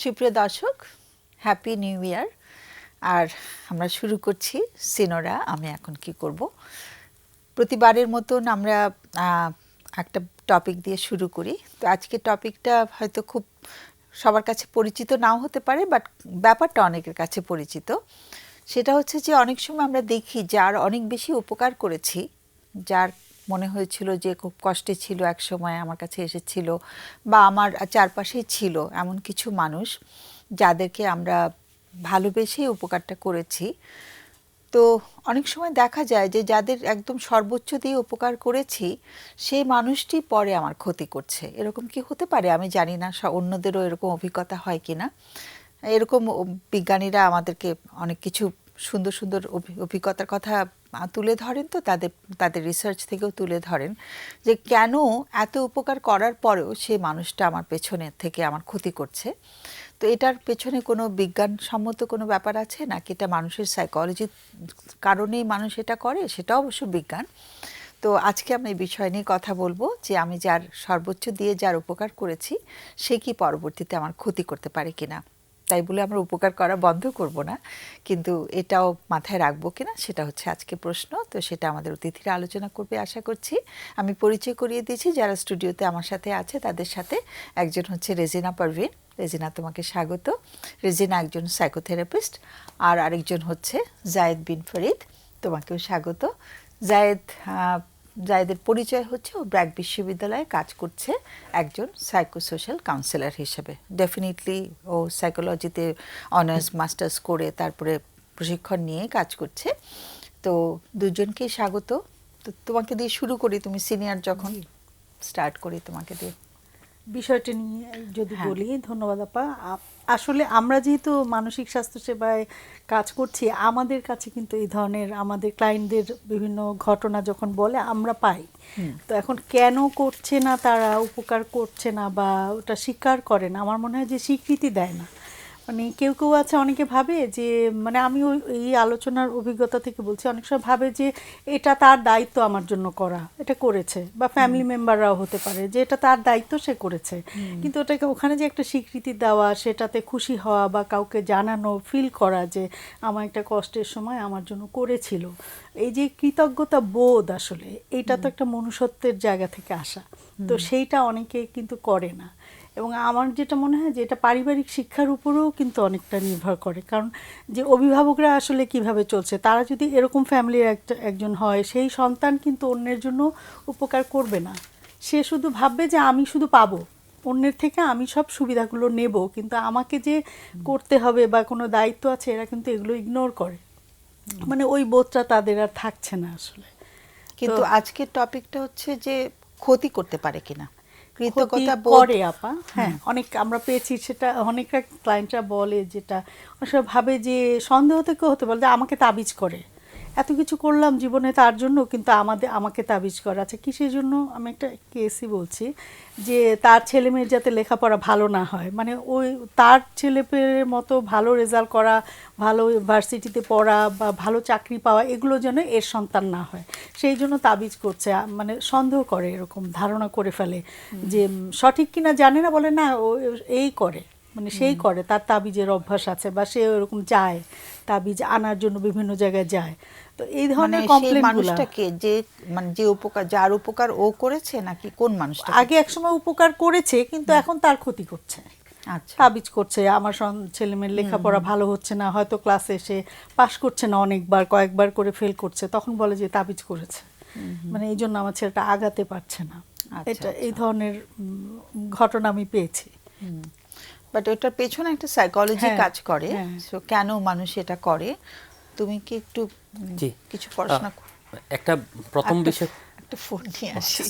সুপ্রিয় দর্শক, happy new ইয়ার। আর আমরা শুরু করছি সিনোরা আমি এখন কি করব। প্রতিবারের মতন আমরা একটা টপিক দিয়ে শুরু করি। তো আজকে টপিকটা হয়তো খুব সবার কাছে পরিচিত নাও হতে পারে, বাট ব্যাপারটা অনেকের কাছে পরিচিত। সেটা হচ্ছে যে অনেক সময় আমরা দেখি যার অনেক বেশি উপকার করেছি, যার মনে হয়েছিল যে খুব কষ্টে ছিল এক সময় আমার কাছে এসেছিল বা আমার চারপাশেই ছিল এমন কিছু মানুষ যাদেরকে আমরা ভালোবেসে উপকারটা করেছি। তো অনেক সময় দেখা যায় যে যাদের একদম সর্বোচ্চ দিয়ে উপকার করেছি সেই মানুষটি পরে আমার ক্ষতি করছে। এরকম কি হতে পারে আমি জানি না, অন্যদেরও এরকম অভিজ্ঞতা হয় কিনা। এরকম বিজ্ঞানীরা আমাদেরকে অনেক কিছু সুন্দর সুন্দর অভিজ্ঞতার কথা তুলে ধরেন, তো তাদের রিসার্চ থেকেও তুলে ধরেন যে কেন এত উপকার করার পরেও সেই মানুষটা আমার পেছনে থেকে আমার ক্ষতি করছে। তো এটার পেছনে কোনো বিজ্ঞানসম্মত কোনো ব্যাপার আছে নাকি এটা মানুষের সাইকোলজির কারণেই মানুষ এটা করে, সেটা অবশ্য বিজ্ঞান। তো আজকে আমি এই বিষয় নিয়ে কথা বলবো যে আমি যার সর্বোচ্চ দিয়ে যার উপকার করেছি সে কি পরবর্তীতে আমার ক্ষতি করতে পারে কিনা। তাই বলে আমরা উপকার করা বন্ধ করব না, কিন্তু এটাও মাথায় রাখবো কিনা সেটা হচ্ছে আজকে প্রশ্ন। তো সেটা আমাদের অতিথিরা আলোচনা করবে আশা করছি। আমি পরিচয় করিয়ে দিয়েছি যারা স্টুডিওতে আমার সাথে আছে তাদের সাথে। একজন হচ্ছে রেজিনা পারভিন। রেজিনা, তোমাকে স্বাগত। রেজিনা একজন সাইকোথেরাপিস্ট। আর আরেকজন হচ্ছে জায়েদ বিন ফরিদ, তোমাকেও স্বাগত। জায়েদের পরিচয় হচ্ছে ও ব্র্যাক বিশ্ববিদ্যালয়ে কাজ করছে একজন সাইকোসোশ্যাল কাউন্সিলর হিসেবে। ডেফিনেটলি ও সাইকোলজিতে অনার্স মাস্টার্স করে তারপরে প্রশিক্ষণ নিয়ে কাজ করছে। তো দুজনকেই স্বাগত। তো তোমাকে দিয়ে শুরু করি, তুমি সিনিয়র যখন, স্টার্ট করি তোমাকে দিয়ে। বিষয়টি নিয়ে যদি বলি, ধন্যবাদ আপা। আসলে আমরা যেহেতু মানসিক স্বাস্থ্য সেবায় কাজ করছি, আমাদের কাছে কিন্তু এই ধরনের আমাদের ক্লায়েন্টদের বিভিন্ন ঘটনা যখন বলে আমরা পাই। তো এখন কেন করছে না, তারা উপকার করছে না বা ওটা স্বীকার করে না, আমার মনে হয় যে স্বীকৃতি দেয় না। মানে কেউ কেউ আছে, অনেকে ভাবে যে, মানে আমি এই আলোচনার অভিজ্ঞতা থেকে বলছি, অনেক সময় ভাবে যে এটা তার দায়িত্ব আমার জন্য করা, এটা করেছে, বা ফ্যামিলি মেম্বাররাও হতে পারে যে এটা তার দায়িত্ব, সে করেছে। কিন্তু ওটাকে ওখানে যে একটা স্বীকৃতি দেওয়া, সেটাতে খুশি হওয়া বা কাউকে জানানো, ফিল করা যে আমার একটা কষ্টের সময় আমার জন্য করেছিল, এই যে কৃতজ্ঞতা বোধ, আসলে এইটা তো একটা মনুষ্যত্বের জায়গা থেকে আসা। তো সেইটা অনেকে কিন্তু করে না। এবং আমার যেটা মনে হয় যে এটা পারিবারিক শিক্ষার উপরেও কিন্তু অনেকটা নির্ভর করে। কারণ যে অভিভাবকরা আসলে কিভাবে চলছে, তারা যদি এরকম ফ্যামিলির একজন হয়, সেই সন্তান কিন্তু অন্যের জন্য উপকার করবে না। সে শুধু ভাববে যে আমি শুধু পাবো, অন্যের থেকে আমি সব সুবিধাগুলো নেব, কিন্তু আমাকে যে করতে হবে বা কোনো দায়িত্ব আছে, এরা কিন্তু এগুলো ইগনোর করে। মানে ওই বোধটা তাদের আর থাকছে না আসলে। কিন্তু আজকের টপিকটা হচ্ছে যে ক্ষতি করতে পারে কিনা, ক্ষতি কৃতজ্ঞতা বোধ করে আপা। হ্যাঁ, অনেক আমরা পেয়েছি সেটা। অনেকটা ক্লায়েন্টরা বলে, যেটা অনেক সময় ভাবে যে সন্দেহ থেকেও হতে পারে যে আমাকে তাবিজ করে, এত কিছু করলাম জীবনে তার জন্য, কিন্তু আমাকে তাবিজ করে। আচ্ছা, কিসের জন্য? আমি একটা কেসই বলছি যে তার ছেলে মেয়ের যাতে লেখাপড়া ভালো না হয়, মানে ওই তার ছেলেপেলের মতো ভালো রেজাল্ট করা, ভালো ইউনিভার্সিটিতে পড়া বা ভালো চাকরি পাওয়া, এগুলো যেন এর সন্তান না হয়, সেই জন্য তাবিজ করছে। মানে সন্দেহ করে, এরকম ধারণা করে ফেলে যে সঠিক কিনা জানে না, বলে না ও এই করে, মানে সেই করে, তার তাবিজের অভ্যাস আছে, বা সে ওরকম যায় তাবিজ আনার জন্য বিভিন্ন জায়গায় যায়। তো এই ধরনের কমপ্লেনগুলো, মানুষটাকে যে মানে যে উপকার, যার উপকার ও করেছে নাকি কোন মানুষটা আগে একসময় উপকার করেছে কিন্তু এখন তার ক্ষতি করছে। আচ্ছা, তাবিজ করছে, আমার ছেলেমেয়ের লেখাপড়া ভালো হচ্ছে না, হয়তো ক্লাসে এসে পাশ করছে না, অনেকবার কয়েকবার করে ফেল করছে, তখন বলে যে তাবিজ করেছে, মানে এই জন্য আমার ছেলেটা আগাতে পারছে না। এটা এই ধরনের ঘটনা আমি পেয়েছি। বাট এটার পেছনে একটা সাইকোলজি কাজ করে। সো কেন মানুষ এটা করে, তুমি কি একটু কিছু পড়াশোনা একটা প্রথম বিষয়, একটা ফোন নিয়ে আসি।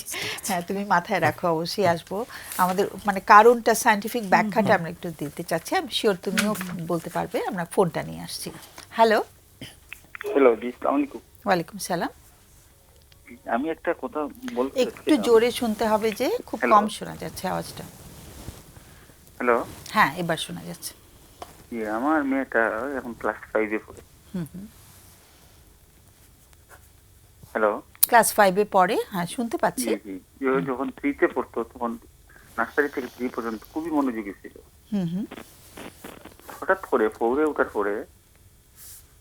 হ্যাঁ, তুমি মাথায় রাখো, অবশ্যই আসবো। আমাদের মানে কারণটা, সায়েন্টিফিক ব্যাখ্যাটা আমরা একটু দিতে চাচ্ছি। আমি শিওর তুমিও বলতে পারবে। আমরা ফোনটা নিয়ে আসছি। হ্যালো। হ্যালো, আসসালামু আলাইকুম। ওয়ালাইকুম সালাম। আমি একটা কথা বলতে একটু জোরে শুনতে হবে, যে খুব কম শোনা যাচ্ছে আওয়াজটা। হ্যালো। হ্যাঁ, এবার শোনা যাচ্ছে। আমার মেয়েটা এখন ক্লাস 5-এ পড়ে। হ্যালো। ক্লাস 5-এ পড়ে, হ্যাঁ শুনতে পাচ্ছি। যখন 3-তে পড়তো তখন নার্সারি থেকে 3 পর্যন্ত খুবই মনোযোগী ছিল। হঠাৎ করে পৌরে ওঠার পরে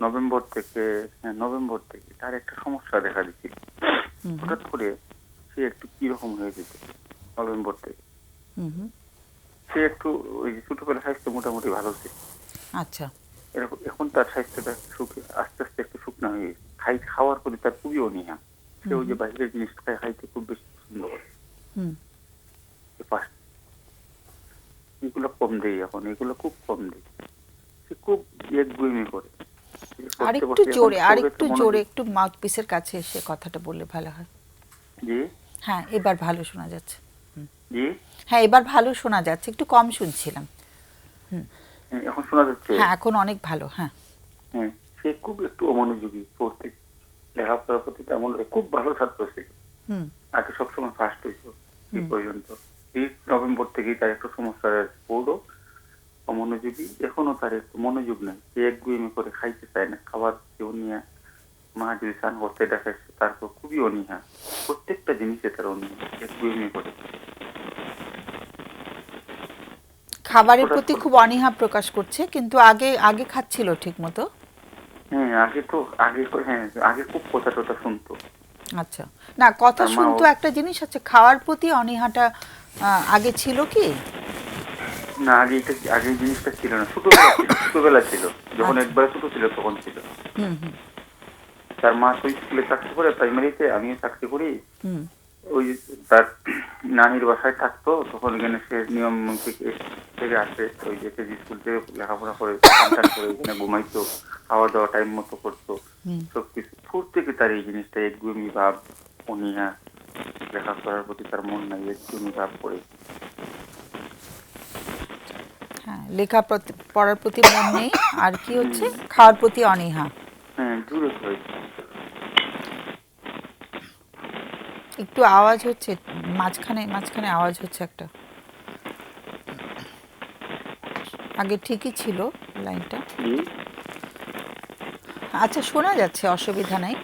নভেম্বর থেকে তার একটা সমস্যা দেখা দিচ্ছিল। হঠাৎ করে সে একটু কিরকম হয়ে যেত নভেম্বর থেকে। সে একটু ওই যে ছোটবেলা স্বাস্থ্য মোটামুটি ভালো ছিল। আচ্ছা। এরকম এখন তার স্বাস্থ্যটা আস্তে আস্তে একটু শুকনা হয়ে গেছে। খাওয়ার প্রতি তার খুবই অনীহা। সে ওই যে বাইরের জিনিসটা খাইতে খুব বেশি পছন্দ করে। এগুলো কম দেয়, এখন এগুলো খুব কম দেয়। সে খুব একগুঁয়েমি করে। আরেকটু জোরে একটু মাউথপিসের কাছে এসে কথাটা বললে ভালো হয়। জি। হ্যাঁ, এবার ভালো শোনা যাচ্ছে। জি। হ্যাঁ, এবার ভালো শোনা যাচ্ছে, একটু কম শুনছিলাম। এখন শোনা যাচ্ছে? হ্যাঁ, এখন অনেক ভালো। হ্যাঁ। হ্যাঁ, সে খুব একটু অমনোযোগী, পড়তে লেখাপড়ার প্রতি তেমন খুব ভালো ছাত্র ছিল। আগে সবসময় ফার্স্ট হইতো এই পর্যন্ত। এই নভেম্বর থেকেই তার একটু সমস্যা পড়লো, অমনোযোগী। এখনো তার একটু মনোযোগ নেই, সে একগুঁয়েমি করে, খাইতে চায় না, খাবার কেউ নিয়ে মা যদি স্নান করতে দেখে তারপর খুবই অনীহা, প্রত্যেকটা জিনিসে তার অনীহা, একগুঁয়েমি করে। খাবারের প্রতি খুব অনীহা প্রকাশ করছে, কিন্তু আগে খাচ্ছিল ঠিক মতো? হ্যাঁ, আগে খুব কথা টথা শুনতো। আচ্ছা, না কথা শুনতো একটা জিনিস আছে, খাওয়ার প্রতি অনীহাটা আগে ছিল কি? না, আগে এই জিনিসটা ছিল না, ছোটবেলা ছিল, যখন একবার ছোট ছিল তখন ছিল। তার মা তো স্কুলে চাকরি করে, প্রাইমারিতে, আমিও চাকরি করি। ওই তার নানির বাসায় থাকতো, তখন এখানে সে নিয়ম থেকে আসে, ওই যে স্কুল থেকে লেখাপড়া করে এখানে ঘুমাইতো, খাওয়া দাওয়া টাইম মতো করতো, সবকিছু। ফুট থেকে তার এই জিনিসটা একগুঁয়েমি ভাব, অনীহা, লেখাপড়ার প্রতি তার মন নাই, একগুঁয়েমি ভাব করে। হ্যাঁ, পড়ার প্রতি মন নেই, আর কি হচ্ছে, খাওয়ার প্রতি অনীহা। হ্যাঁ, জুড়ে হয়েছে। একটু আওয়াজ হচ্ছে, মাঝখানে আওয়াজ হচ্ছে একটা। আগে ঠিকই ছিল লাইনটা। আচ্ছা, শোনা যাচ্ছে, অসুবিধা নাই।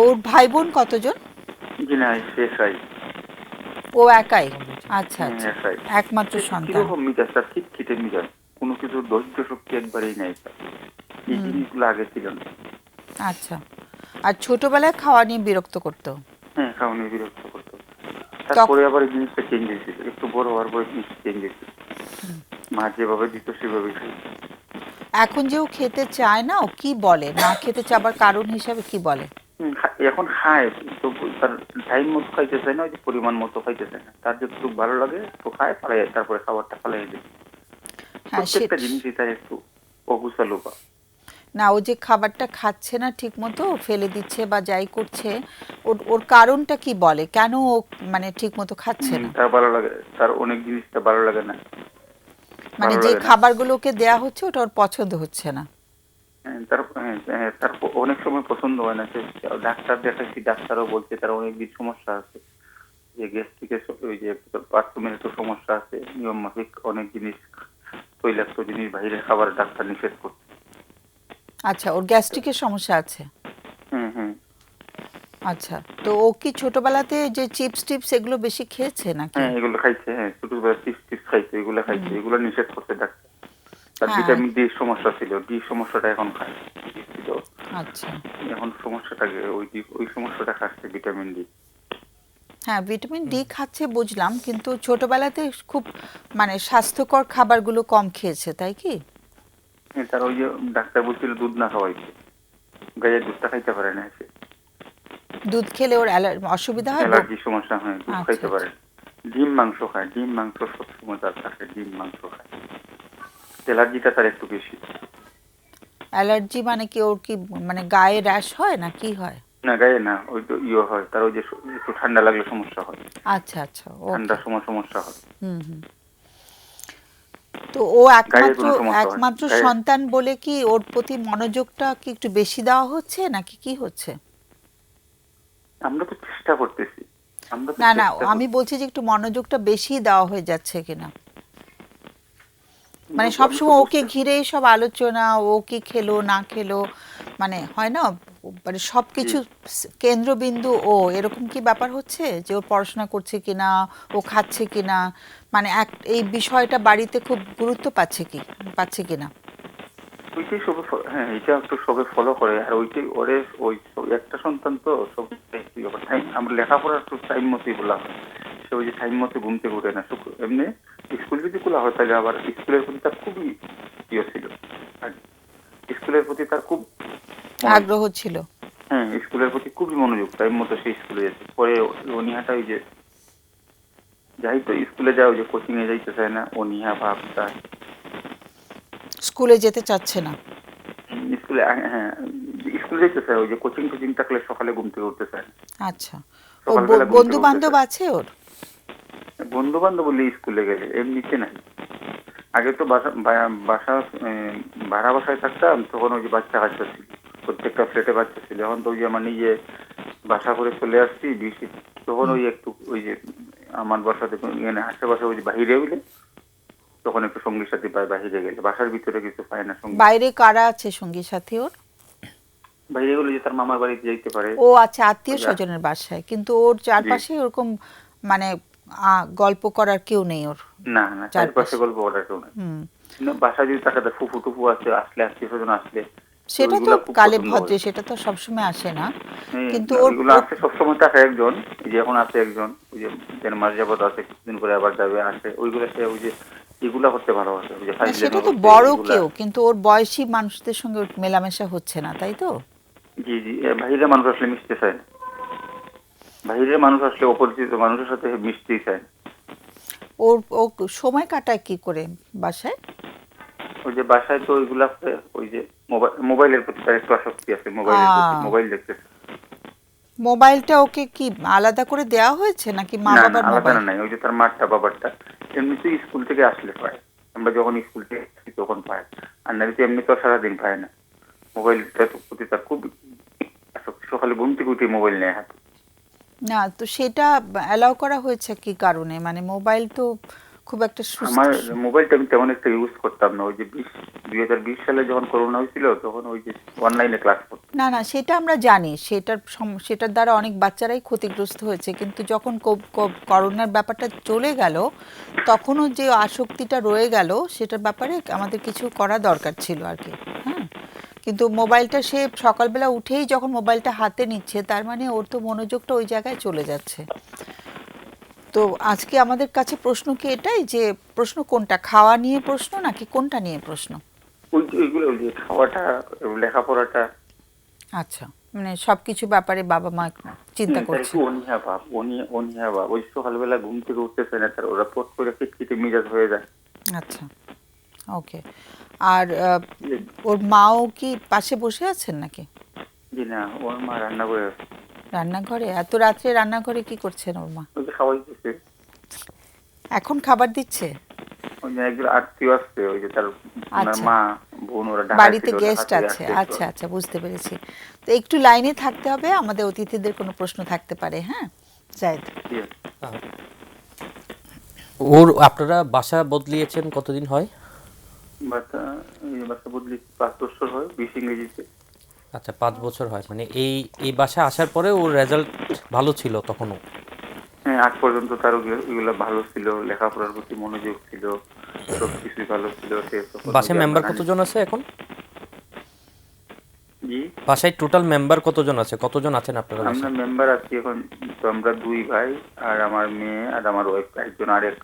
ওর ভাই বোন কতজন? জি না, শেষাই। ও একাই? আচ্ছা আচ্ছা, একমাত্র সন্তান। কিরকম মিজাজ তার, খিটখিটে মিজাজ, কোনো কিছু ধৈর্য শক্তি একবারেই নাই তার, এই জিনিসগুলো আগে ছিল না। আচ্ছা, আর ছোটবেলায় খাওয়া নিয়ে বিরক্ত করতো? হ্যাঁ, খাওয়া নিয়ে বিরক্ত করতো। তারপরে আবার এই জিনিসটা চেঞ্জ হয়েছিল, একটু বড় হওয়ার পরে জিনিসটা চেঞ্জ হয়েছিল। মা যেভাবে দিত সেভাবে খাই। এখন যে ও খেতে চায় না, ও কি বলে, না খেতে চাবার কারণ হিসাবে কি বলে? এখন খায়, তো তার টাইম মতো খাইতে চায় না, ওই যে পরিমাণ মতো খাইতে চায় না। তার যতটুকু ভালো লাগে তো খায়, পালাই, তারপরে খাবারটা পালাই দেয়। প্রত্যেকটা জিনিসই তার একটু অগুছালো বা। না, ও যে খাবারটা খাচ্ছে না ঠিক মতো, ফেলে দিচ্ছে বা যাই করছে, ওর কারণটা কি বলে, কেন ও মানে ঠিক মতো খাচ্ছে না? তার ভালো লাগে, তার অনেক জিনিসটা ভালো লাগে না, মানে যে খাবারগুলোকে দেয়া হচ্ছে ওটা ওর পছন্দ হচ্ছে না। তার অনেক সময় পছন্দ হয় না। ডাক্তার দেখাচ্ছি, ডাক্তারও বলছে তার অনেক দিন সমস্যা আছে, যে গ্যাস্ট্রিকের, ওই যে বাথরুমের একটু সমস্যা আছে, নিয়ম মাফিক অনেক জিনিস, তৈলাক্ত জিনিস বাইরে খাবার ডাক্তার নিষেধ করছে। আচ্ছা, ওর গ্যাস্ট্রিকের সমস্যা আছে? আচ্ছা, তো ও কি ছোটবেলাতে যে চিপস টিপস এগুলো বেশি খেয়েছে নাকি? হ্যাঁ, এগুলো খাইছে। হ্যাঁ, ছোটবেলা চিপস টিপস খাইছে, এগুলো খাইছে, এগুলো নিষেধ করছে ডাক্তার। তার ভিটামিন ডি সমস্যা ছিল, ডি সমস্যাটা এখন খায়। আচ্ছা, এখন সমস্যাটা ওই সমস্যাটা খাচ্ছে, ভিটামিন ডি। হ্যাঁ, ভিটামিন ডি খাচ্ছে বুঝলাম, কিন্তু ছোটবেলাতে খুব মানে স্বাস্থ্যকর খাবারগুলো কম খেয়েছে, তাই কি? তার ওই যে ডাক্তার বলছিল দুধ না খাওয়াইছে, গায়ের দুধটা খাইতে পারে না। দুধ খেলে ওর অসুবিধা হয়, অ্যালার্জি সমস্যা হয়, দুধ খাইতে পারে। ডিম মাংস খায়, ডিম মাংস সবসময় তার থাকে, ডিম মাংস খায়। অ্যালার্জিটা তার একটু বেশি। অ্যালার্জি মানে কি, ওর কি মানে গায়ে র্যাশ হয় না কি হয়? না, গায়ে না, ওই তো হয়, তার ওই যে একটু ঠান্ডা লাগলে সমস্যা হয়। আচ্ছা আচ্ছা, ঠান্ডার সময় সমস্যা হয়। তো ও একমাত্র সন্তান বলে কি ওর প্রতি মনোযোগটা কি একটু বেশি দেওয়া হচ্ছে নাকি কি হচ্ছে? আমরা তো চেষ্টা করতেছি। না না, আমি বলছি যে একটু মনোযোগটা বেশি দেওয়া হয়ে যাচ্ছে কিনা, মানে সবসময় ওকে ঘিরে সব আলোচনা, ও কি খেলো না খেলো, মানে হয় না, মানে সবকিছু কেন্দ্রবিন্দু ও, এরকম কি ব্যাপার হচ্ছে যে ও পড়াশোনা করছে কিনা, ও খাচ্ছে কিনা, মানে এই বিষয়টা বাড়িতে খুব গুরুত্ব পাচ্ছে কিনা? ওইটাই সবে হ্যাঁ, এটা একটু সবে ফলো করে। আর ওইটাই ওরে ওই একটা সন্তান তো সব টাইম, আমরা লেখাপড়ার একটু টাইম মতোই বলা হয়। সে ওই যে টাইম মতো ঘুম থেকে উঠে না। এমনি স্কুল যদি খোলা হয় তাহলে আবার স্কুলের প্রতি তার খুবই প্রিয় ছিল। আর স্কুলের প্রতি তার খুব আগ্রহ ছিল। হ্যাঁ, স্কুলের প্রতি খুবই মনোযোগ। টাইম মতো সেই স্কুলে যেত। পরে অনীহাটা ওই যে যাই তো স্কুলে যায়, ওই যে কোচিং এ যাইতে চায় না, অনীহা ভাবটা। স্কুলে যেতে চাচ্ছে না। স্কুলে হ্যাঁ, স্কুলে যেতে চায়, ওই যে কোচিং টোচিং থাকলে সকালে ঘুম থেকে উঠতে চায় না। আচ্ছা, ও সকালবেলা ঘুম থেকে বন্ধু উঠতে বান্ধব চায়। আছে ওর? বন্ধু বান্ধব বললে স্কুলে গেলে, এমনিতে নাই। আগে তো বাসা ভাড়া বাসায় থাকতাম, তখন ওই যে বাচ্চা কাচ্চা ছিল, প্রত্যেকটা ফ্ল্যাটে বাচ্চা ছিল। এখন তো ওই যে আমার নিজে বাসা করে চলে আসছি বেশি, তখন ওই একটু ওই যে আমার বাসাতে এখানে আশেপাশে ওই যে বাহিরে হইলে তখন একটু সঙ্গীর সাথে পায়, বাহিরে গেলে বাসার ভিতরে কিছু পায় না সঙ্গী। বাইরে কারা আছে সঙ্গী সাথী ওর? বাহিরে গেলে যে তার মামার বাড়িতে যাইতে পারে। ও আচ্ছা, আত্মীয় স্বজনের বাসায়, কিন্তু ওর চারপাশে ওরকম মানে গল্প করার কেউ নেই ওর? না না, চারপাশে গল্প করার কেউ নাই। হুম, বাসা যদি তাকে ফুফু টুফু আছে, আসলে আত্মীয় স্বজন আসলে সেটা তো ওইগুলা খুব কালে পছন্দ ভদ্রে, করে। সেটা তো সবসময় আসে না, হ্যাঁ, কিন্তু না, ওর ওইগুলো আছে সবসময়। থাকে একজন, এই যে এখন আছে একজন, ওই যে যেন মাঝে যাবত আছে, কিছুদিন করে আবার যাবে, আসে। ওইগুলো সে ওই যে এগুলা করতে ভালোবাসে, ওই যে না, ফাইজলামি সেটা তো করতে, বড় এগুলা। কেউ, কিন্তু ওর বয়সী মানুষদের সঙ্গে ওর মেলামেশা হচ্ছে না, তাই তো? জি জি, বাহিরের মানুষ আসলে মিশতে চায় না। বাহিরের মানুষ আসলে অপরিচিত মানুষের সাথে মিশতেই চায় না। ও সময় কাটায় কি করে বাসায়? ওই যে বাসায় তো ওইগুলা ওই যে মোবাইলের প্রতি তার একটু আসক্তি আছে, মোবাইলের প্রতি, মোবাইল দেখতেছে। মোবাইলটা ওকে কি আলাদা করে দেওয়া হয়েছে নাকি মা না না, বাবার আলাদা মোবাইল? না, নাই, ওই যে তার মারটা বাবারটা। এমনিতেই স্কুল থেকে আসলে পায়, আমরা যখন স্কুল থেকে আসি তখন পায়। আর না তো এমনি তো সারাদিন পায় না। মোবাইলটার প্রতি তার খুব আসক্তি। সকালে ঘুম থেকে উঠে মোবাইল নেয় হাতে। না, তো সেটা অ্যালাউ করা হয়েছে কি কারণে? মানে মোবাইল তো খুব একটা আমার সুস্থ। মোবাইলটা আমি তেমন একটা ইউজ করতাম না। ওই যে 2020 সালে যখন করোনা হয়েছিল, তখন ওই যে অনলাইনে ক্লাস করতাম। না না, সেটা আমরা জানি, সেটার দ্বারা অনেক বাচ্চারাই ক্ষতিগ্রস্ত হয়েছে, কিন্তু যখন করোনার ব্যাপারটা চলে গেল, তখনও যে আসক্তিটা রয়ে গেল, সেটার ব্যাপারে আমাদের কিছু করা দরকার ছিল আর কি। হ্যাঁ, কিন্তু মোবাইলটা সে সকালবেলা উঠেই যখন মোবাইলটা হাতে নিচ্ছে, তার মানে ওর তো মনোযোগটা ওই জায়গায় চলে যাচ্ছে। তো আজকে আমাদের কাছে প্রশ্ন কি এটাই, যে প্রশ্ন কোনটা, খাওয়া নিয়ে প্রশ্ন নাকি কোনটা নিয়ে প্রশ্ন? ওইগুলো ওই যে খাওয়াটা, লেখাপড়াটা। আচ্ছা, মানে সবকিছু ব্যাপারে বাবা মা চিন্তা তার করছে। একটু অনীহা ভাব, অনীহা ভাব। ওই সকালবেলা ঘুম থেকে উঠতেছে না, তার ওরা পট করে খিটখিটে মেজাজ হয়ে যায়। আচ্ছা, ওকে। আর ওর মাও কি পাশে বসে আছেন নাকি? জি না, ওর মা রান্না করে আছে। রান্নাঘরে? এত রাত্রে রান্নাঘরে কি করছেন ওর মা? ওই যে খাওয়াই দিচ্ছে। এখন খাবার দিচ্ছে? ওই যে একজন আত্মীয় আসছে, ওই যে তার আচ্ছা, মা বোন, ওরা ঢাকায় বাড়িতে ছিল, ঢাকা গেস্ট থেকে আছে। আসছে একটু আচ্ছা আগে। আচ্ছা, বুঝতে পেরেছি। তো একটু লাইনে থাকতে হবে, আমাদের অতিথিদের কোনো প্রশ্ন থাকতে পারে। হ্যাঁ জায়েদ। জি আছে। ওর আপনারা বাসা বদলিয়েছেন কতদিন হয়? বাচ্চা বাচ্চা বদলি 5 বছর হয়, 20 ইংরেজিতে। আচ্ছা, 5 বছর হয়। মানে এই বাসা আসার পরে ওর রেজাল্ট ভালো ছিল তখনও? হ্যাঁ, আজ পর্যন্ত তার ওগুলো ভালো ছিল, লেখাপড়ার প্রতি মনোযোগ ছিল, সবকিছুই ভালো ছিল। সে তখন বাসায় মেম্বার কতজন আছে এখন? জি, বাসায় টোটাল মেম্বার কতজন আছে? কতজন আছেন আপনারা আমরা বাসায়? মেম্বার আছি এখন। তো আমরা 2 ভাই, আর আমার মেয়ে, আর আমার ওয়াইফ। একজন আরেক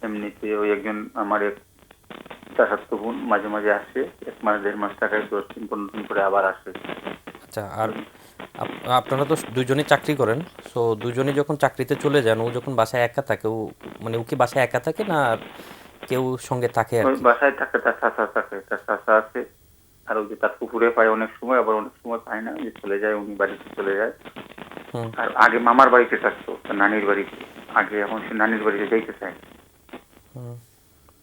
এমনিতে ওই একজন আমার এক চাচাতো বোন মাঝে মাঝে আসে, 1 মাস 1.5 মাস থাকে, 10 দিন 15 দিন করে আবার আসে। আচ্ছা, আর আপনারা তো দুজনেই চাকরি করেন, সো দুজনেই যখন চাকরিতে চলে যান, ও যখন বাসায় একা থাকে, ও কি বাসায় একা থাকে না কেউ সঙ্গে থাকে আর ওই কি? বাসায় থাকে, তার চাচা থাকে, তার চাচা আছে। আর ওই যে তার পুকুরে পায় অনেক সময়, আবার অনেক সময় পায় না, যে চলে যায়, উনি বাড়িতে চলে যায়। হুম। আর আগে মামার বাড়িতে থাকতো, তার নানির বাড়িতে আগে। এখন সে নানির বাড়িতে যাইতে চায়। হুম।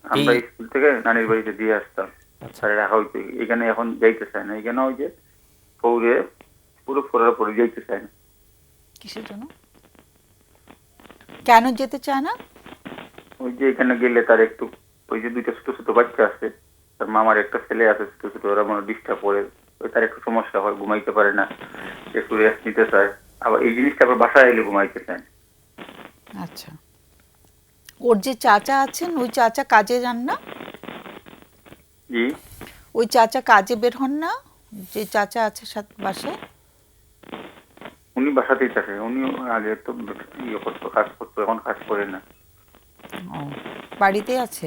আমরা এই- স্কুল থেকে নানির বাড়িতে দিয়ে আসতাম, আচ্ছা। স্যারে রাখা হইতো। এখানে এখন যাইতে চায় না। এখানে ওই যে পৌরে পুরো ফোরার পরে যাইতে চায় না। কিসের জন্য? কেন যেতে চায় না? ওই যে এখানে গেলে তার একটু, ওই যে 2টা ছোট ছোট বাচ্চা আছে, তার মামার একটা ছেলে আছে ছোট ছোট, ওরা মনে ডিস্টার্ব করে। ওই তার একটু সমস্যা হয়, ঘুমাইতে পারে না, একটু রেস্ট নিতে চায়। আবার এই জিনিসটা আবার বাসায় এলে ঘুমাইতে চায় না। আচ্ছা, ওর যে চাচা আছেন, ওই চাচা কাজে যান না? জি, ওই চাচা কাজে বের হন না, যে চাচা আছে বাসায়? উনি বাসাতেই থাকে, উনি আগে তো করতো, কাজ করতো, এখন কাজ করে না, ও, বাড়িতেই আছে।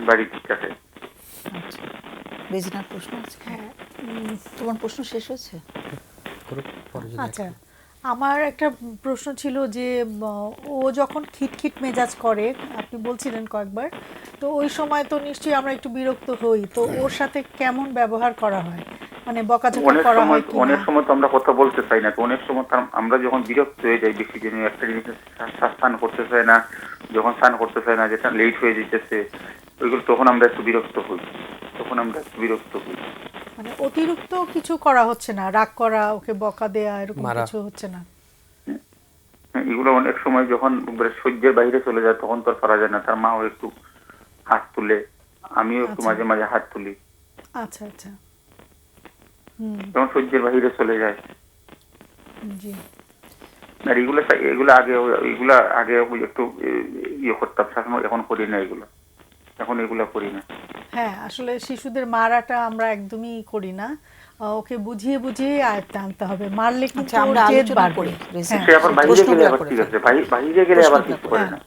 বাড়িতে থাকে। আচ্ছা, বেজিনার প্রশ্ন আছে? হ্যাঁ তোমার প্রশ্ন শেষ হয়েছে? করুক, পরে যদি আচ্ছা, আমার একটা প্রশ্ন ছিল যে ও যখন খিটখিট মেজাজ করে, আপনি বলছিলেন কয়েকবার, তো ওই সময় তো নিশ্চয়ই আমরা একটু বিরক্ত হই, তো ওর সাথে কেমন ব্যবহার করা হয়, মানে বকাঝকা করা হয় কি অনেক সময় তো আমরা কথা বলতে চাই না, তো অনেক সময় আমরা যখন বিরক্ত হয়ে যাই, বেশি দিন একটা জিনিস স্নান করতে চায় না, যখন স্নান করতে চায় না, যেটা লেট হয়ে যেতেছে, ওইগুলো তখন আমরা একটু বিরক্ত হই, মানে অতিরিক্ত কিছু করা হচ্ছে না, রাগ করা, ওকে বকা দেয়া, এরকম মারা। কিছু হচ্ছে না? এগুলো অনেক সময় যখন সহ্যের বাইরে চলে যায়, তখন তো আর পারা যায় না, তার মাও একটু হাত তুলে, আমিও একটু আচ্ছা। মাঝে মাঝে হাত তুলি, আচ্ছা আচ্ছা, যখন সহ্যের বাইরে চলে যায়। জি। আর এগুলা আগে ওই একটু করতাম, শাসন, এখন করি না এগুলো, এখন এগুলা করি না। হ্যাঁ, আসলে শিশুদের মারাটা আমরা একদমই করি না, ওকে বুঝিয়ে বুঝিয়ে আয়ত্তে আনতে হবে, মারলে কিন্তু আচ্ছা, আমরা ওর জেদ আলোচনা বাড়বে। করি। হ্যাঁ, সে আবার বাইরে প্রশ্নগুলো গেলে আবার করে ঠিক ফেলি। আছে, বাইরে গেলে আবার কিছু করে না,